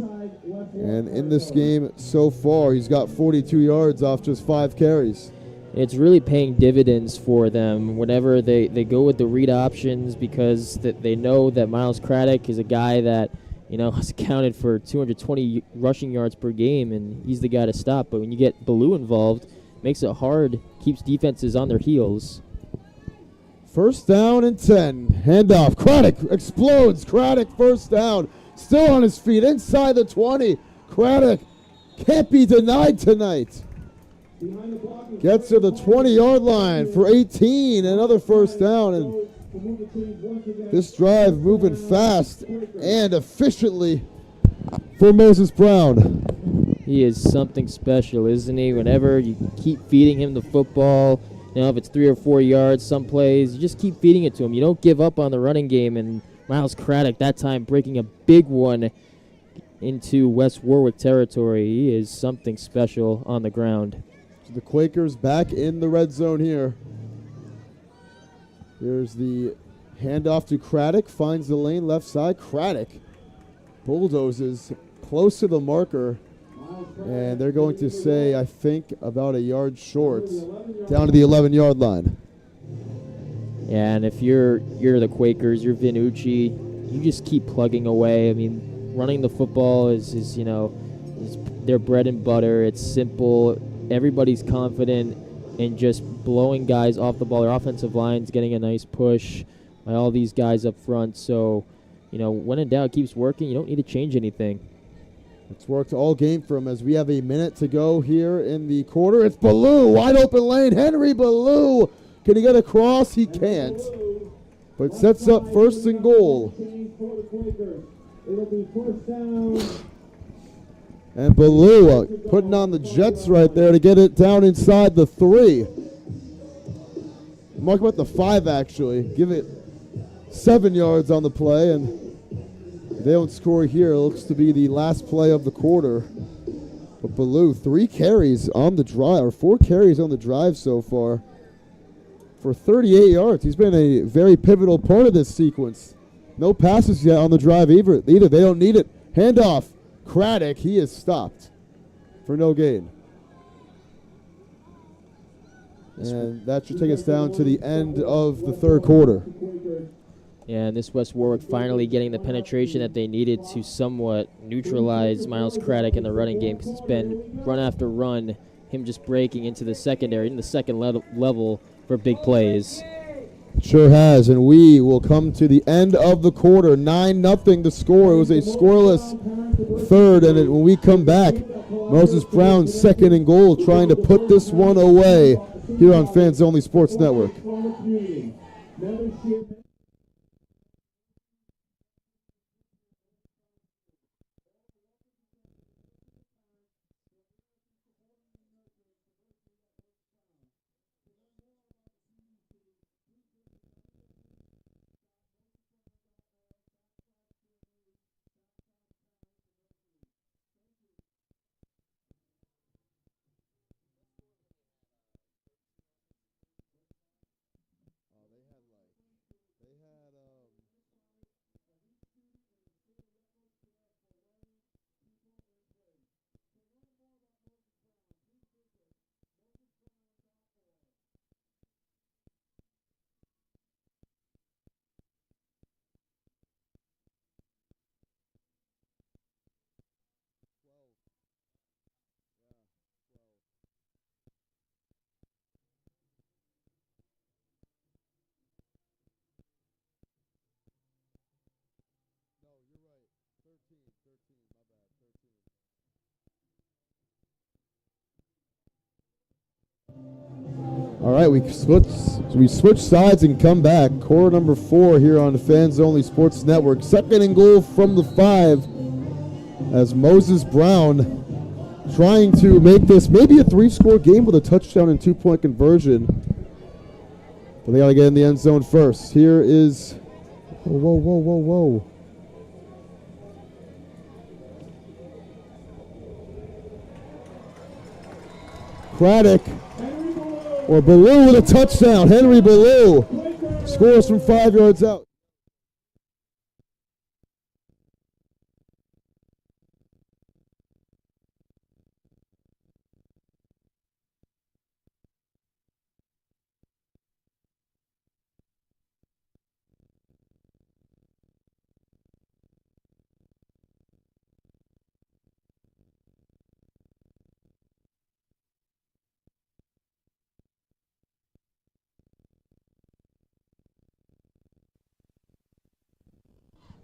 And in this game so far, he's got 42 yards off just 5 carries. It's really paying dividends for them whenever they go with the read options because they know that Miles Craddock is a guy that, has accounted for 220 rushing yards per game, and he's the guy to stop. But when you get Ballou involved, makes it hard, keeps defenses on their heels. First down and 10. Handoff. Craddock explodes. Craddock first down. Still on his feet inside the 20. Craddock can't be denied tonight. Gets to the 20-yard line for 18. Another first down. And this drive moving fast and efficiently for Moses Brown. He is something special, isn't he? Whenever you keep feeding him the football, if it's 3 or 4 yards, some plays, you just keep feeding it to him. You don't give up on the running game. And Miles Craddock that time breaking a big one into West Warwick territory. He is something special on the ground. The Quakers back in the red zone here. Here's the handoff to Craddock. Finds the lane left side. Craddock bulldozes close to the marker. And they're going to say, I think, about a yard short. Down to the 11-yard line. Yeah, and if you're the Quakers, you're Vinucci, you just keep plugging away. I mean, running the football is their bread and butter. It's simple. Everybody's confident in just blowing guys off the ball. Their offensive line's getting a nice push by all these guys up front. So, when in doubt, it keeps working. You don't need to change anything. It's worked all game for him as we have a minute to go here in the quarter. It's Ballou, wide open lane. Henry Ballou. Can he get across? He can't. But sets up first and goal. And Ballou putting on the Jets right there to get it down inside the 3. Mark about the 5 actually. Give it 7 yards on the play, and If they don't score here, it looks to be the last play of the quarter. But Ballou, 3 carries on the drive, or 4 carries on the drive so far for 38 yards. He's been a very pivotal part of this sequence. No passes yet on the drive either. They don't need it. Handoff. Craddock, he is stopped for no gain. And that should take us down to the end of the third quarter. Yeah, and this West Warwick finally getting the penetration that they needed to somewhat neutralize Miles Craddock in the running game, because it's been run after run, him just breaking into the secondary, in the second level for big plays. Sure has, and we will come to the end of the quarter. 9-0 the score. It was a scoreless third, and when we come back, Moses Brown second and goal, trying to put this one away here on Fans Only Sports Network. All right, we switch sides and come back. Quarter number 4 here on Fans Only Sports Network. Second and goal from the 5 as Moses Brown trying to make this maybe a 3-score game with a touchdown and 2-point conversion. But they got to get in the end zone first. Here is, whoa. Craddock. Or Ballou with a touchdown. Henry Ballou scores from 5 yards out.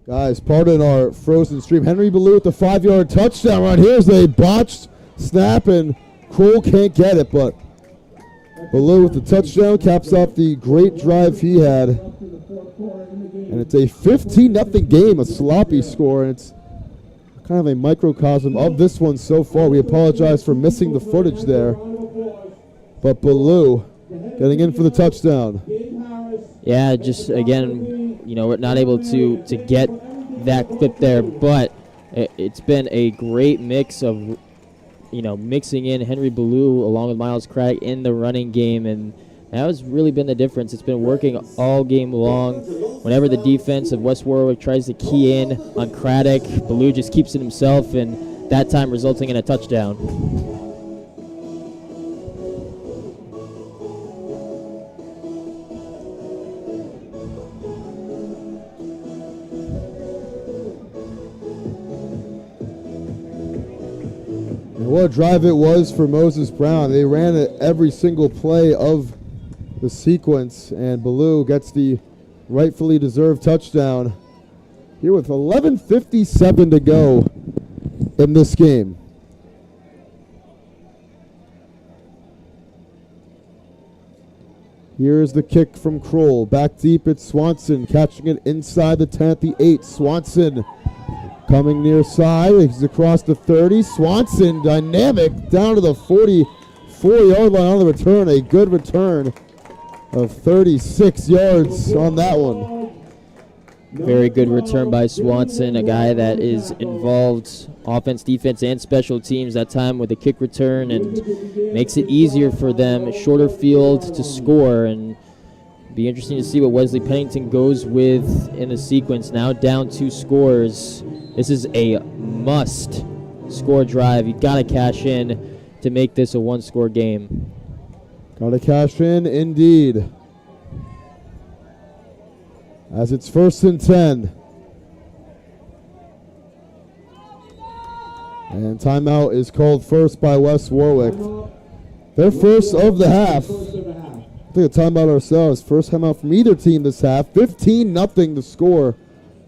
Guys, pardon our frozen stream. Henry Ballou with the 5-yard touchdown right here as they botched snap, and Kroll can't get it, but Ballou with the touchdown caps off the great drive he had. And it's a 15-0 game, a sloppy score, and it's kind of a microcosm of this one so far. We apologize for missing the footage there. But Ballou getting in for the touchdown. Yeah, just again, we're not able to get that clip there, but it's been a great mix of, mixing in Henry Ballou along with Miles Craddock in the running game, and that has really been the difference. It's been working all game long. Whenever the defense of West Warwick tries to key in on Craddock, Ballou just keeps it himself, and that time resulting in a touchdown. What a drive it was for Moses Brown. They ran it every single play of the sequence, and Ballou gets the rightfully deserved touchdown here with 11:57 to go in this game. Here's the kick from Kroll. Back deep, it's Swanson catching it inside the 10 at the 8. Swanson coming near side. He's across the 30. Swanson dynamic down to the 44-yard line on the return. A good return of 36 yards on that one. Very good return by Swanson, a guy that is involved offense, defense, and special teams that time with a kick return and makes it easier for them, shorter field to score. And be interesting to see what Wesley Pennington goes with in the sequence. Now down 2 scores. This is a must score drive. You got to cash in to make this a 1-score game. Got to cash in indeed. As it's 1st and 10. And timeout is called first by West Warwick. Their first of the half. Take a timeout ourselves. First timeout from either team this half. 15-0 the score.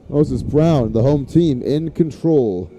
Moses Brown, the home team, in control.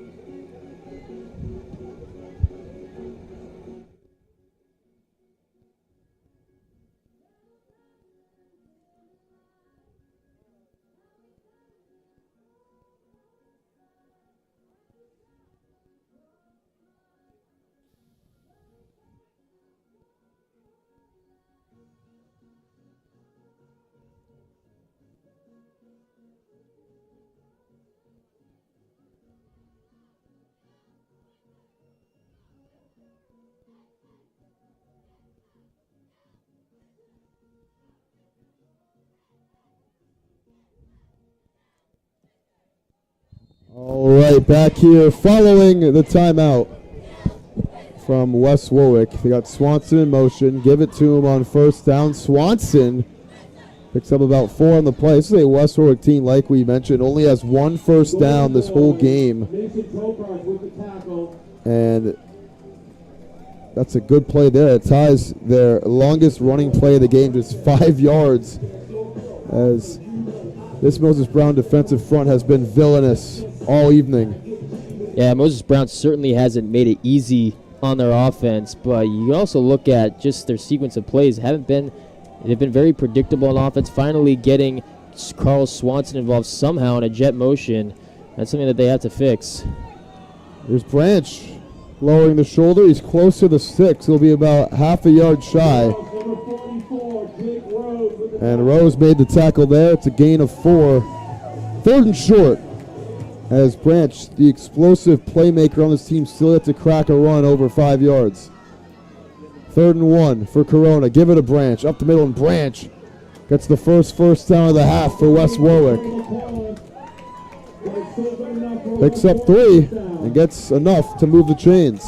All right, back here following the timeout from West Warwick. They got Swanson in motion. Give it to him on first down. Swanson picks up about 4 on the play. This is a West Warwick team, like we mentioned, only has 1 first down this whole game. And that's a good play there. It ties their longest running play of the game, just 5 yards, as this Moses Brown defensive front has been villainous all evening. Yeah, Moses Brown certainly hasn't made it easy on their offense, but you also look at just their sequence of plays. They've been very predictable on offense. Finally getting Carl Swanson involved somehow in a jet motion. That's something that they have to fix. Here's Branch lowering the shoulder. He's close to the 6. He'll be about half a yard shy. And Rose made the tackle there. It's a gain of 4. 3rd and short. As Branch, the explosive playmaker on this team, still had to crack a run over 5 yards. 3rd and 1 for Corona. Give it a Branch. Up the middle, and Branch gets the first down of the half for West Warwick. Picks up 3 and gets enough to move the chains.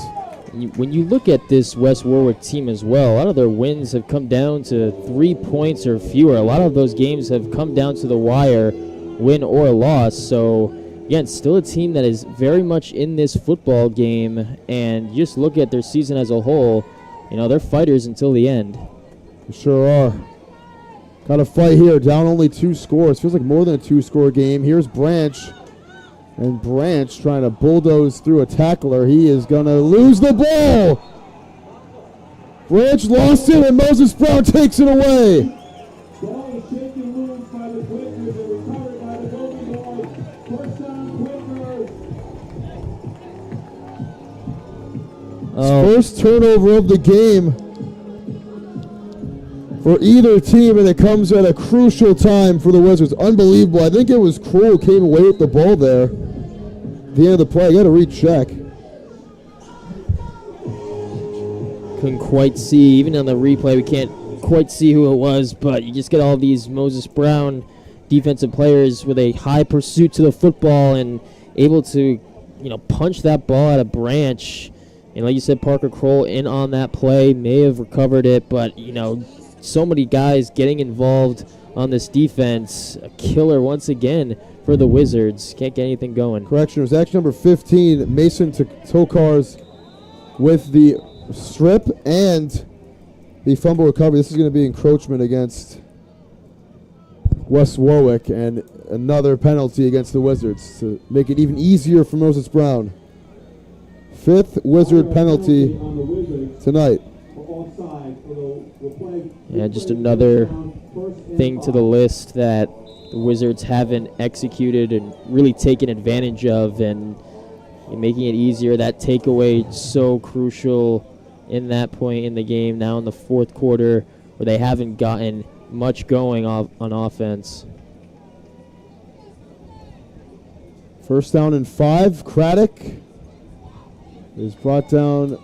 When you look at this West Warwick team as well, a lot of their wins have come down to 3 points or fewer. A lot of those games have come down to the wire, win or loss. So, again, still a team that is very much in this football game. And just look at their season as a whole. You know, they're fighters until the end. They sure are. Got a fight here. Down only 2 scores. Feels like more than a 2-score game. Here's Branch. And Branch trying to bulldoze through a tackler. He is going to lose the ball. Branch lost it, and Moses Brown takes it away. First turnover of the game for either team, and it comes at a crucial time for the Wizards. Unbelievable. I think it was Kroll came away with the ball there. At the end of the play, I got to recheck. Couldn't quite see, even on the replay, we can't quite see who it was, but you just get all these Moses Brown defensive players with a high pursuit to the football and able to, punch that ball at a Branch. And like you said, Parker Kroll in on that play, may have recovered it, but, so many guys getting involved on this defense. A killer once again for the Wizards. Can't get anything going. Correction, it was actually number 15, Mason Tokars, with the strip and the fumble recovery. This is going to be encroachment against West Warwick and another penalty against the Wizards to make it even easier for Moses Brown. 5th Wizard penalty tonight. Yeah, just another thing to the list that the Wizards haven't executed and really taken advantage of, and making it easier. That takeaway so crucial in that point in the game, now in the 4th quarter, where they haven't gotten much going on offense. First down and 5. Craddock is brought down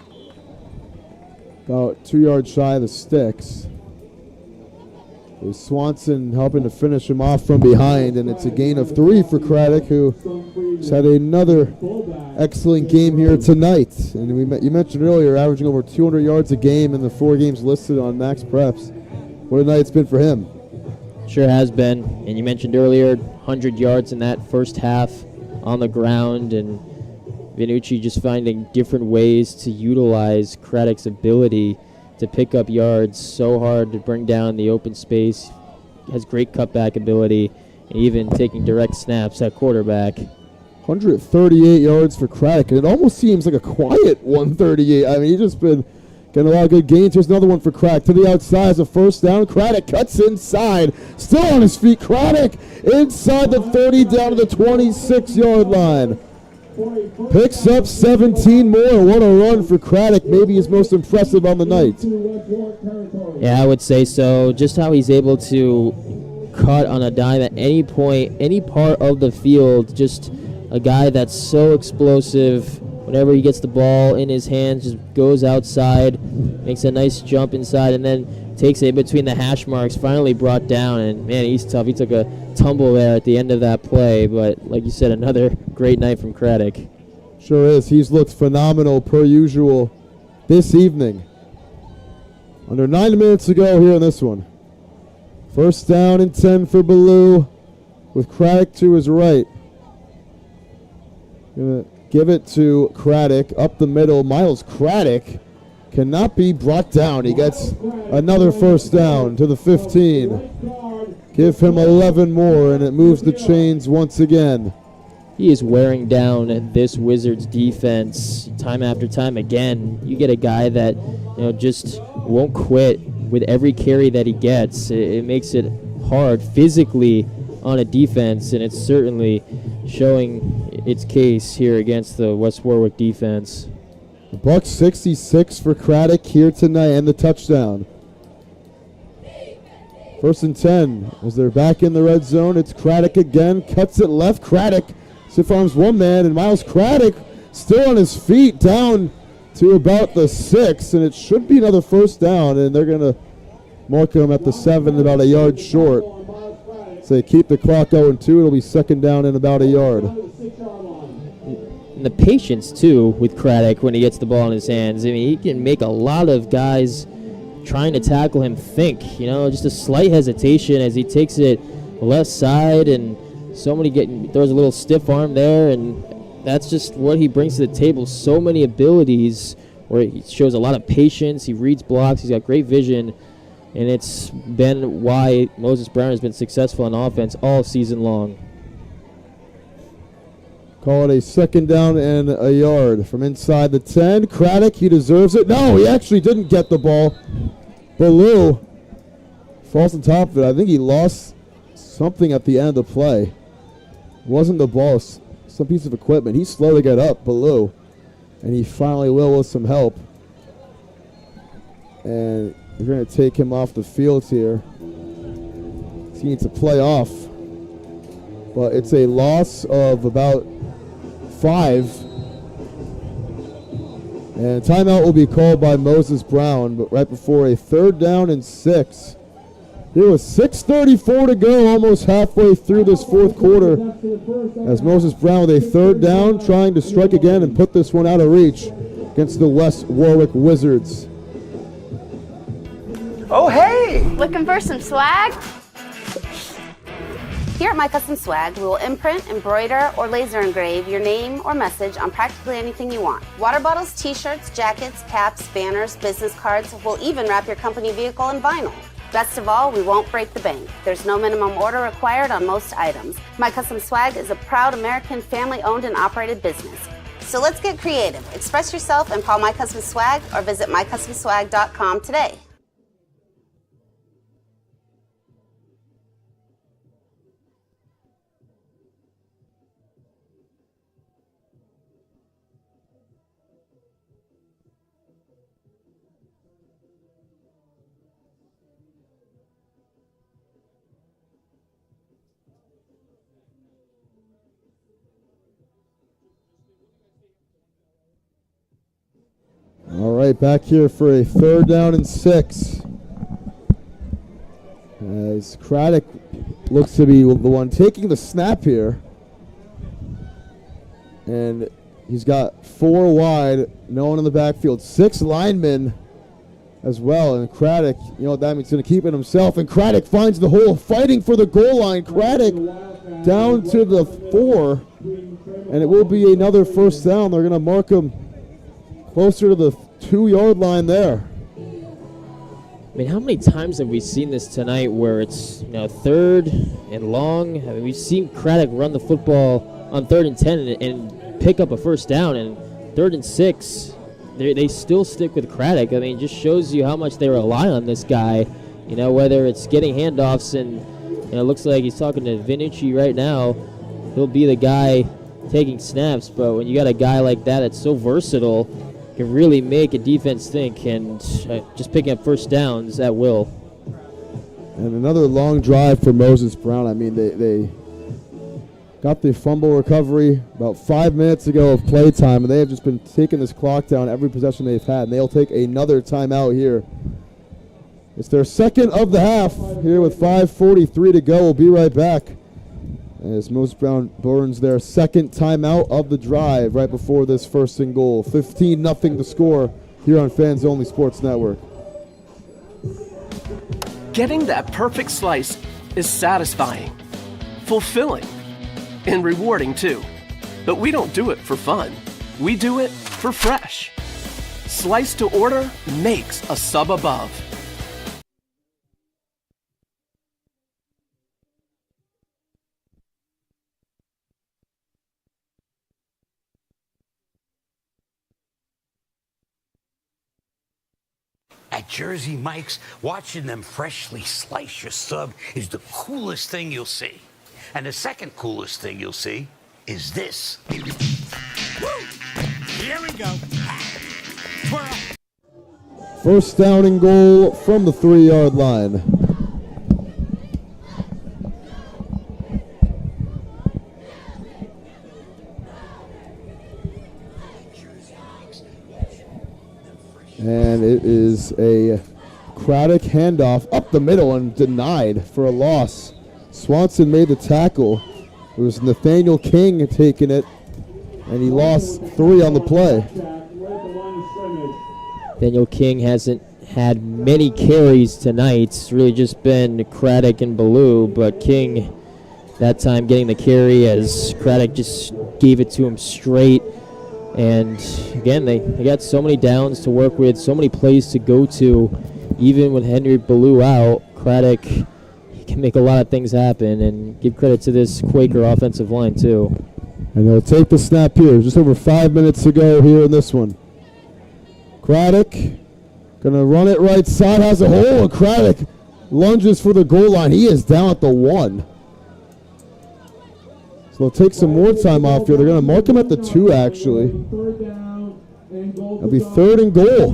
about 2 yards shy of the sticks. With Swanson helping to finish him off from behind, and it's a gain of 3 for Craddock, who has had another excellent game here tonight. And you mentioned earlier, averaging over 200 yards a game in the 4 games listed on Max Preps. What a night it's been for him. Sure has been. And you mentioned earlier, 100 yards in that first half on the ground, and Vinucci just finding different ways to utilize Craddock's ability to pick up yards. So hard to bring down the open space. Has great cutback ability, and even taking direct snaps at quarterback. 138 yards for Craddock, and it almost seems like a quiet 138. I mean, he's just been getting a lot of good gains. Here's another one for Craddock to the outside as a first down. Craddock cuts inside, still on his feet. Craddock inside the 30, down to the 26-yard line. Picks up 17 more. What a run for Craddock. Maybe his most impressive on the night. Yeah, I would say so. Just how he's able to cut on a dime at any point, any part of the field. Just a guy that's so explosive. Whenever he gets the ball in his hands, just goes outside, makes a nice jump inside, and then takes it between the hash marks, finally brought down. And, man, he's tough. He took a tumble there at the end of that play. But, like you said, another great night from Craddock. Sure is. He's looked phenomenal per usual this evening. Under 9 minutes to go here in this one. First down and 10 for Ballou with Craddock to his right. Gonna give it to Craddock up the middle. Miles Craddock cannot be brought down. He gets another first down to the 15. Give him 11 more, and it moves the chains once again. He is wearing down this Wizards defense time after time again. You get a guy that just won't quit with every carry that he gets. It makes it hard physically on a defense, and it's certainly showing its case here against the West Warwick defense. $166 for Craddock here tonight, and the touchdown. First and 10 as they're back in the red zone. It's Craddock again, cuts it left. Craddock stiff arms one man, and Miles Craddock still on his feet down to about the 6, and it should be another first down, and they're going to mark him at the 7, about a yard short. So they keep the clock going, too. It'll be second down and about a yard. And the patience, too, with Craddock when he gets the ball in his hands. I mean, he can make a lot of guys trying to tackle him think. Just a slight hesitation as he takes it left side, and somebody throws a little stiff arm there, and that's just what he brings to the table. So many abilities where he shows a lot of patience. He reads blocks. He's got great vision. And it's been why Moses Brown has been successful on offense all season long. Call it a second down and a yard from inside the 10. Craddock, he deserves it. No, he actually didn't get the ball. Ballou falls on top of it. I think he lost something at the end of the play. It wasn't the ball, some piece of equipment. He's slow to get up, Ballou, and he finally will with some help. And we're going to take him off the field here. He needs to play off. But it's a loss of about 5. And timeout will be called by Moses Brown, but right before a third down and 6. There was 6:34 to go, almost halfway through this fourth quarter, as Moses Brown with a third down, trying to strike again and put this one out of reach against the West Warwick Wizards. Oh, hey! Looking for some swag? Here at My Custom Swag, we will imprint, embroider, or laser engrave your name or message on practically anything you want. Water bottles, t-shirts, jackets, caps, banners, business cards. We'll even wrap your company vehicle in vinyl. Best of all, we won't break the bank. There's no minimum order required on most items. My Custom Swag is a proud American family-owned and operated business. So let's get creative. Express yourself and call My Custom Swag or visit mycustomswag.com today. right, back here for a 3rd down and 6. As Craddock looks to be the one taking the snap here. And he's got 4 wide, no one in the backfield. 6 linemen as well. And Craddock, you know what that means, going to keep it himself. And Craddock finds the hole, fighting for the goal line. Craddock down to the 4. And it will be another 1st down. They're going to mark him closer to the 2-yard line there. I mean, how many times have we seen this tonight where it's 3rd and long? I mean, we've seen Craddock run the football on 3rd and 10 and pick up a 1st down, and 3rd and 6, they still stick with Craddock. I mean, it just shows you how much they rely on this guy. Whether it's getting handoffs, and it looks like he's talking to Vinucci right now. He'll be the guy taking snaps, but when you got a guy like that that's so versatile, can really make a defense think, and just picking up 1st downs at will. And another long drive for Moses Brown. I mean, they got the fumble recovery about 5 minutes ago of play time, and they have just been taking this clock down every possession they've had, and they'll take another timeout here. It's their 2nd of the half here with 5:43 to go. We'll be right back as Moses Brown burns their 2nd timeout of the drive right before this 1st and goal. 15-0 the score here on Fans Only Sports Network. Getting that perfect slice is satisfying, fulfilling, and rewarding too. But we don't do it for fun. We do it for fresh. Slice to order makes a sub above. At Jersey Mike's, watching them freshly slice your sub is the coolest thing you'll see. And the second coolest thing you'll see is this. Woo! Here we go. Twirl. 1st down and goal from the 3-yard line. And it is a Craddock handoff up the middle and denied for a loss. Swanson made the tackle. It was Nathaniel King taking it, and he lost 3 on the play. Nathaniel King hasn't had many carries tonight. It's really just been Craddock and Ballou, but King that time getting the carry as Craddock just gave it to him straight. And again, they got so many downs to work with, so many plays to go to. Even with Henry Ballou out, Craddock can make a lot of things happen, and give credit to this Quaker offensive line too. And they'll take the snap here. Just over 5 minutes to go here in this one. Craddock gonna run it right side, has a hole, and Craddock lunges for the goal line. He is down at the 1. So they'll take some more time off here. They're going to mark him at the 2, actually. It'll be 3rd and goal.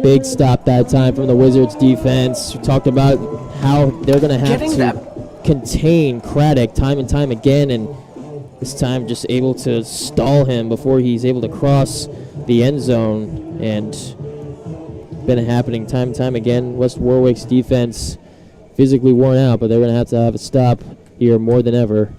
Big stop that time from the Wizards defense. We talked about how they're going to have to contain Craddock time and time again, and this time just able to stall him before he's able to cross the end zone. And been happening time and time again. West Warwick's defense physically worn out, but they're going to have a stop here more than ever.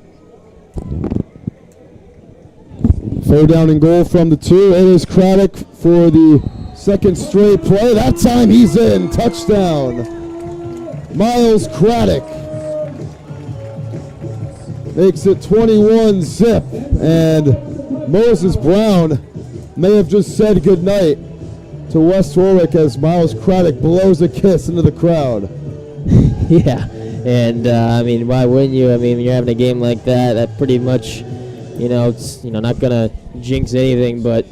3rd down and goal from the 2. It is Craddock for the 2nd straight play. That time he's in. Touchdown. Miles Craddock makes it 21-zip. And Moses Brown may have just said goodnight to West Warwick as Miles Craddock blows a kiss into the crowd. Yeah. And, I mean, why wouldn't you? I mean, when you're having a game like that, that pretty much, it's, not going to jinx anything, but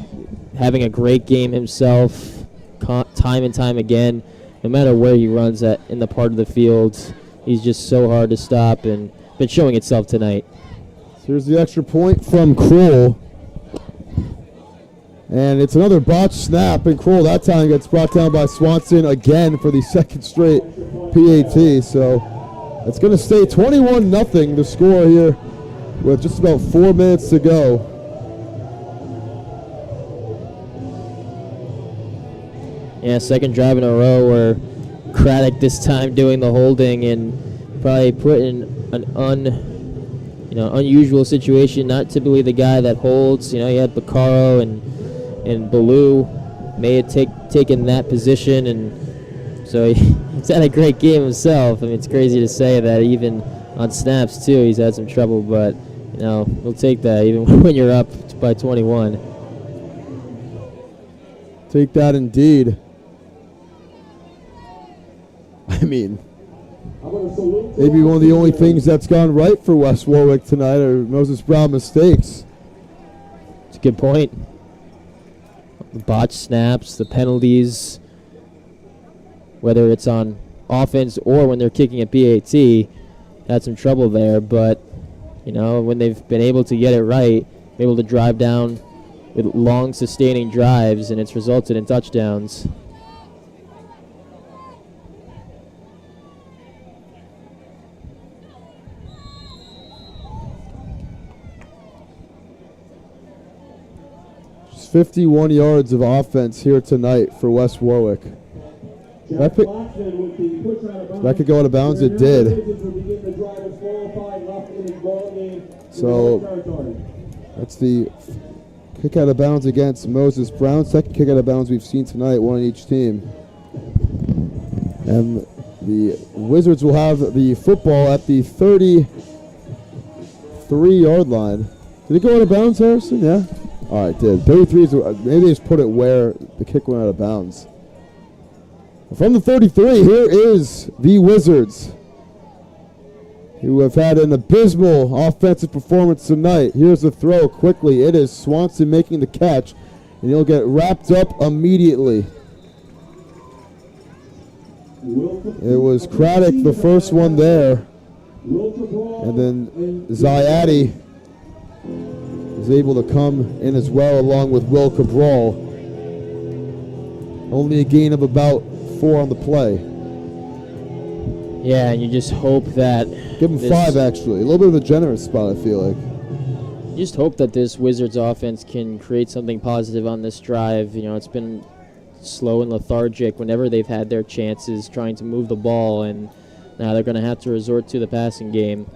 having a great game himself time and time again, no matter where he runs at in the part of the field, he's just so hard to stop and been showing itself tonight. So here's the extra point from Kroll. And it's another botched snap, and Kroll that time gets brought down by Swanson again for the 2nd straight PAT. So it's going to stay 21-0 the score here with just about 4 minutes to go. Yeah, second drive in a row where Craddock this time doing the holding and probably put in an unusual situation. Not typically the guy that holds. You had Baccaro and Ballou may have taken that position, and so he's had a great game himself. I mean, it's crazy to say that even on snaps too, he's had some trouble, but we'll take that even when you're up by 21. Take that indeed. I mean, maybe one of the only things that's gone right for West Warwick tonight are Moses Brown mistakes. It's a good point. The botched snaps, the penalties, whether it's on offense or when they're kicking at PAT, had some trouble there. But, when they've been able to get it right, able to drive down with long sustaining drives, and it's resulted in touchdowns. Just 51 yards of offense here tonight for West Warwick. That could go out of bounds. It did. So that's the kick out of bounds against Moses Brown. Second kick out of bounds we've seen tonight, one on each team. And the Wizards will have the football at the 33-yard line. Did it go out of bounds, Harrison? Yeah? All right, it did. 33 is, maybe they just put it where the kick went out of bounds. From the 33, here is the Wizards, who have had an abysmal offensive performance tonight. Here's the throw quickly. It is Swanson making the catch, and he'll get wrapped up immediately. It was Craddock, the first one there, and then Zayati is able to come in as well, along with Will Cabral. Only a gain of about 4 on the play. Yeah, and you just hope that... Give him 5, actually. A little bit of a generous spot, I feel like. You just hope that this Wizards offense can create something positive on this drive. It's been slow and lethargic whenever they've had their chances trying to move the ball, and now they're going to have to resort to the passing game.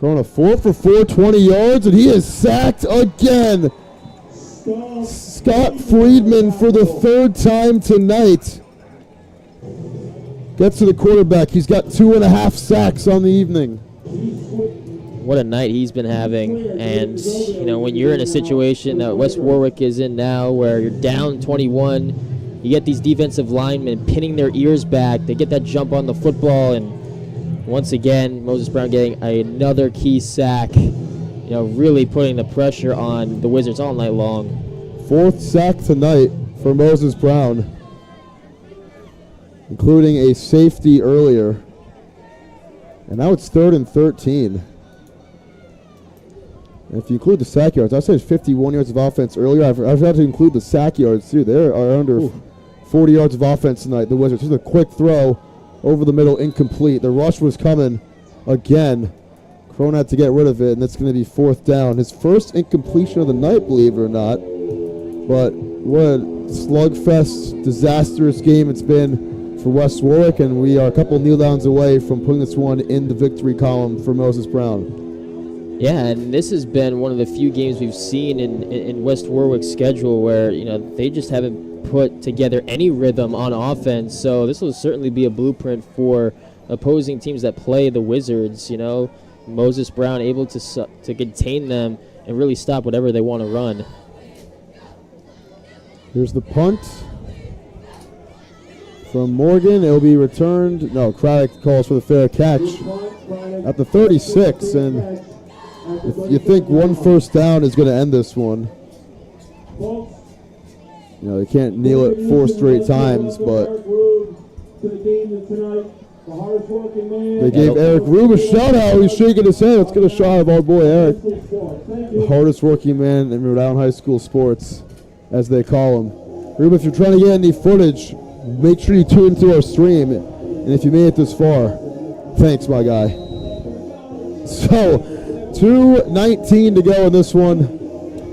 Corona 4 for 4, 20 yards, and he is sacked again. Scott Friedman for the 3rd time tonight. Gets to the quarterback. He's got 2.5 sacks on the evening. What a night he's been having. And, when you're in a situation that West Warwick is in now where you're down 21, you get these defensive linemen pinning their ears back. They get that jump on the football, and once again, Moses Brown getting another key sack, really putting the pressure on the Wizards all night long. 4th sack tonight for Moses Brown, including a safety earlier. And now it's 3rd and 13. And if you include the sack yards, I said 51 yards of offense earlier. I've got to include the sack yards too. They are under 40 yards of offense tonight, the Wizards. Just a quick throw over the middle, incomplete. The rush was coming again. Crone had to get rid of it, and it's going to be 4th down. His first incompletion of the night, believe it or not. But what a slugfest, disastrous game it's been for West Warwick, and we are a couple kneel downs away from putting this one in the victory column for Moses Brown. Yeah, and this has been one of the few games we've seen in West Warwick's schedule where, they just haven't put together any rhythm on offense. So this will certainly be a blueprint for opposing teams that play the Wizards. Moses Brown able to contain them and really stop whatever they want to run. Here's the punt from Morgan. It'll be returned. No, Craddock calls for the fair catch at the 36, and you think one first down is going to end this one. They can't kneel it 4 straight times, but they gave Eric Rube a shout-out. He's shaking his head. Let's get a shot of our boy Eric, the hardest working man in Rhode Island high school sports, as they call him. Rube, if you're trying to get any footage, make sure you tune into our stream. And if you made it this far, thanks, my guy. So, 2:19 to go in this one.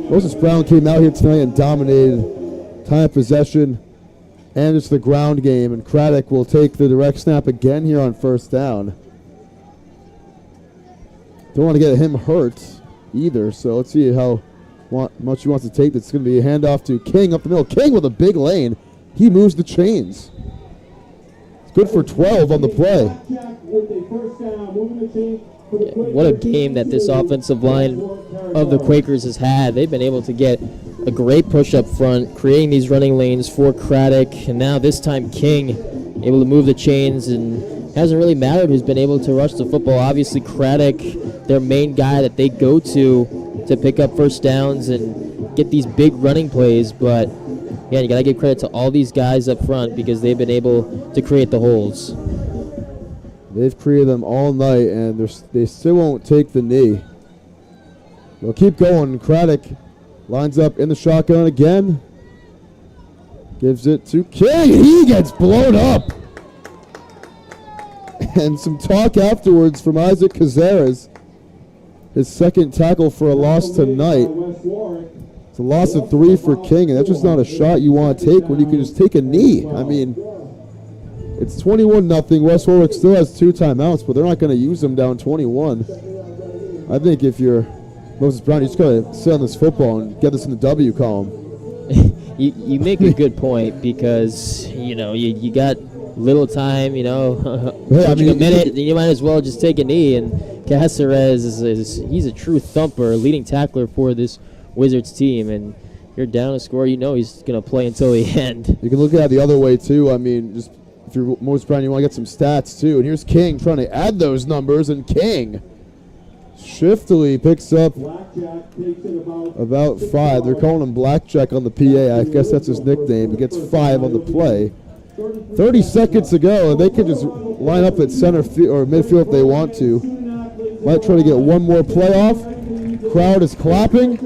Moses Brown came out here tonight and dominated time of possession. and it's the ground game, and Craddock will take the direct snap again here on first down. Don't want to get him hurt either, so let's see how much he wants to take. It's going to be a handoff to King up the middle. King with a big lane. He moves the chains. It's good for 12 on the play. What a game that this offensive line of the Quakers has had. They've been able to get a great push up front, creating these running lanes for Craddock, and now this time King able to move the chains, and hasn't really mattered who's been able to rush the football. Obviously Craddock, their main guy that they go to pick up first downs and get these big running plays, but yeah, you got to give credit to all these guys up front because they've been able to create the holes. They've created them all night, and they still won't take the knee. They'll keep going. Craddock lines up in the shotgun again. Gives it to King. He gets blown up. And some talk afterwards from Isaac Cazares. His second tackle for a loss tonight. It's a loss of 3 for King, and that's just not a shot you want to take when you can just take a knee. I mean, it's 21-0. West Warwick still has 2 timeouts, but they're not going to use them down 21. I think if you're Moses Brown, you just got to sit on this football and get this in the W column. You make a good point because, you got little time, Yeah, a minute, you might as well just take a knee. And Cazares he's a true thumper, leading tackler for this Wizards team, and you're down a score, he's going to play until the end. You can look at it the other way, too. I mean, just if you're Moses Brown, you want to get some stats, too. And here's King trying to add those numbers, and King shiftily picks up about 5. They're calling him Blackjack on the PA. I guess that's his nickname. He gets 5 on the play. 30 seconds to go, and they can just line up at center field or midfield if they want to. Might try to get one more play off. Crowd is clapping,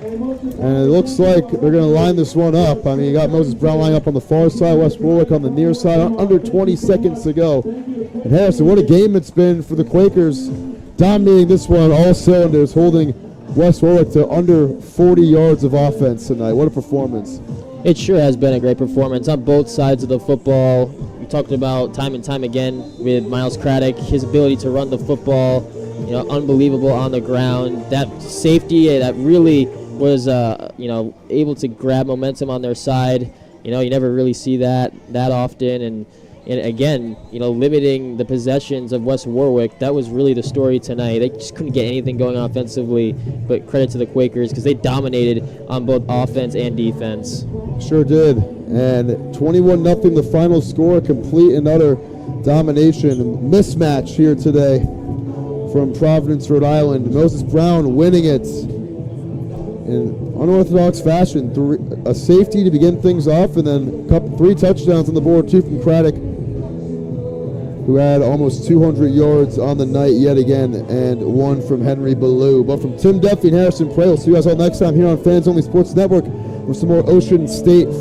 and it looks like they're going to line this one up. I mean, you got Moses Brown lining up on the far side, West Warwick on the near side. Under 20 seconds to go. And Harrison, what a game it's been for the Quakers, dominating this one, all cylinders, holding West Warwick to under 40 yards of offense tonight. What a performance. It sure has been a great performance on both sides of the football. We talked about time and time again with Miles Craddock, his ability to run the football, unbelievable on the ground. That safety that really was, able to grab momentum on their side. You never really see that often. And again, limiting the possessions of West Warwick, that was really the story tonight. They just couldn't get anything going offensively, but credit to the Quakers because they dominated on both offense and defense. Sure did. And 21-0 the final score, complete and utter domination. Mismatch here today from Providence, Rhode Island. Moses Brown winning it in unorthodox fashion. A safety to begin things off, and then 3 touchdowns on the board, 2 from Craddock, who had almost 200 yards on the night yet again, and 1 from Henry Ballou. But from Tim Duffy and Harrison Prale, see you guys all next time here on Fans Only Sports Network for some more Ocean State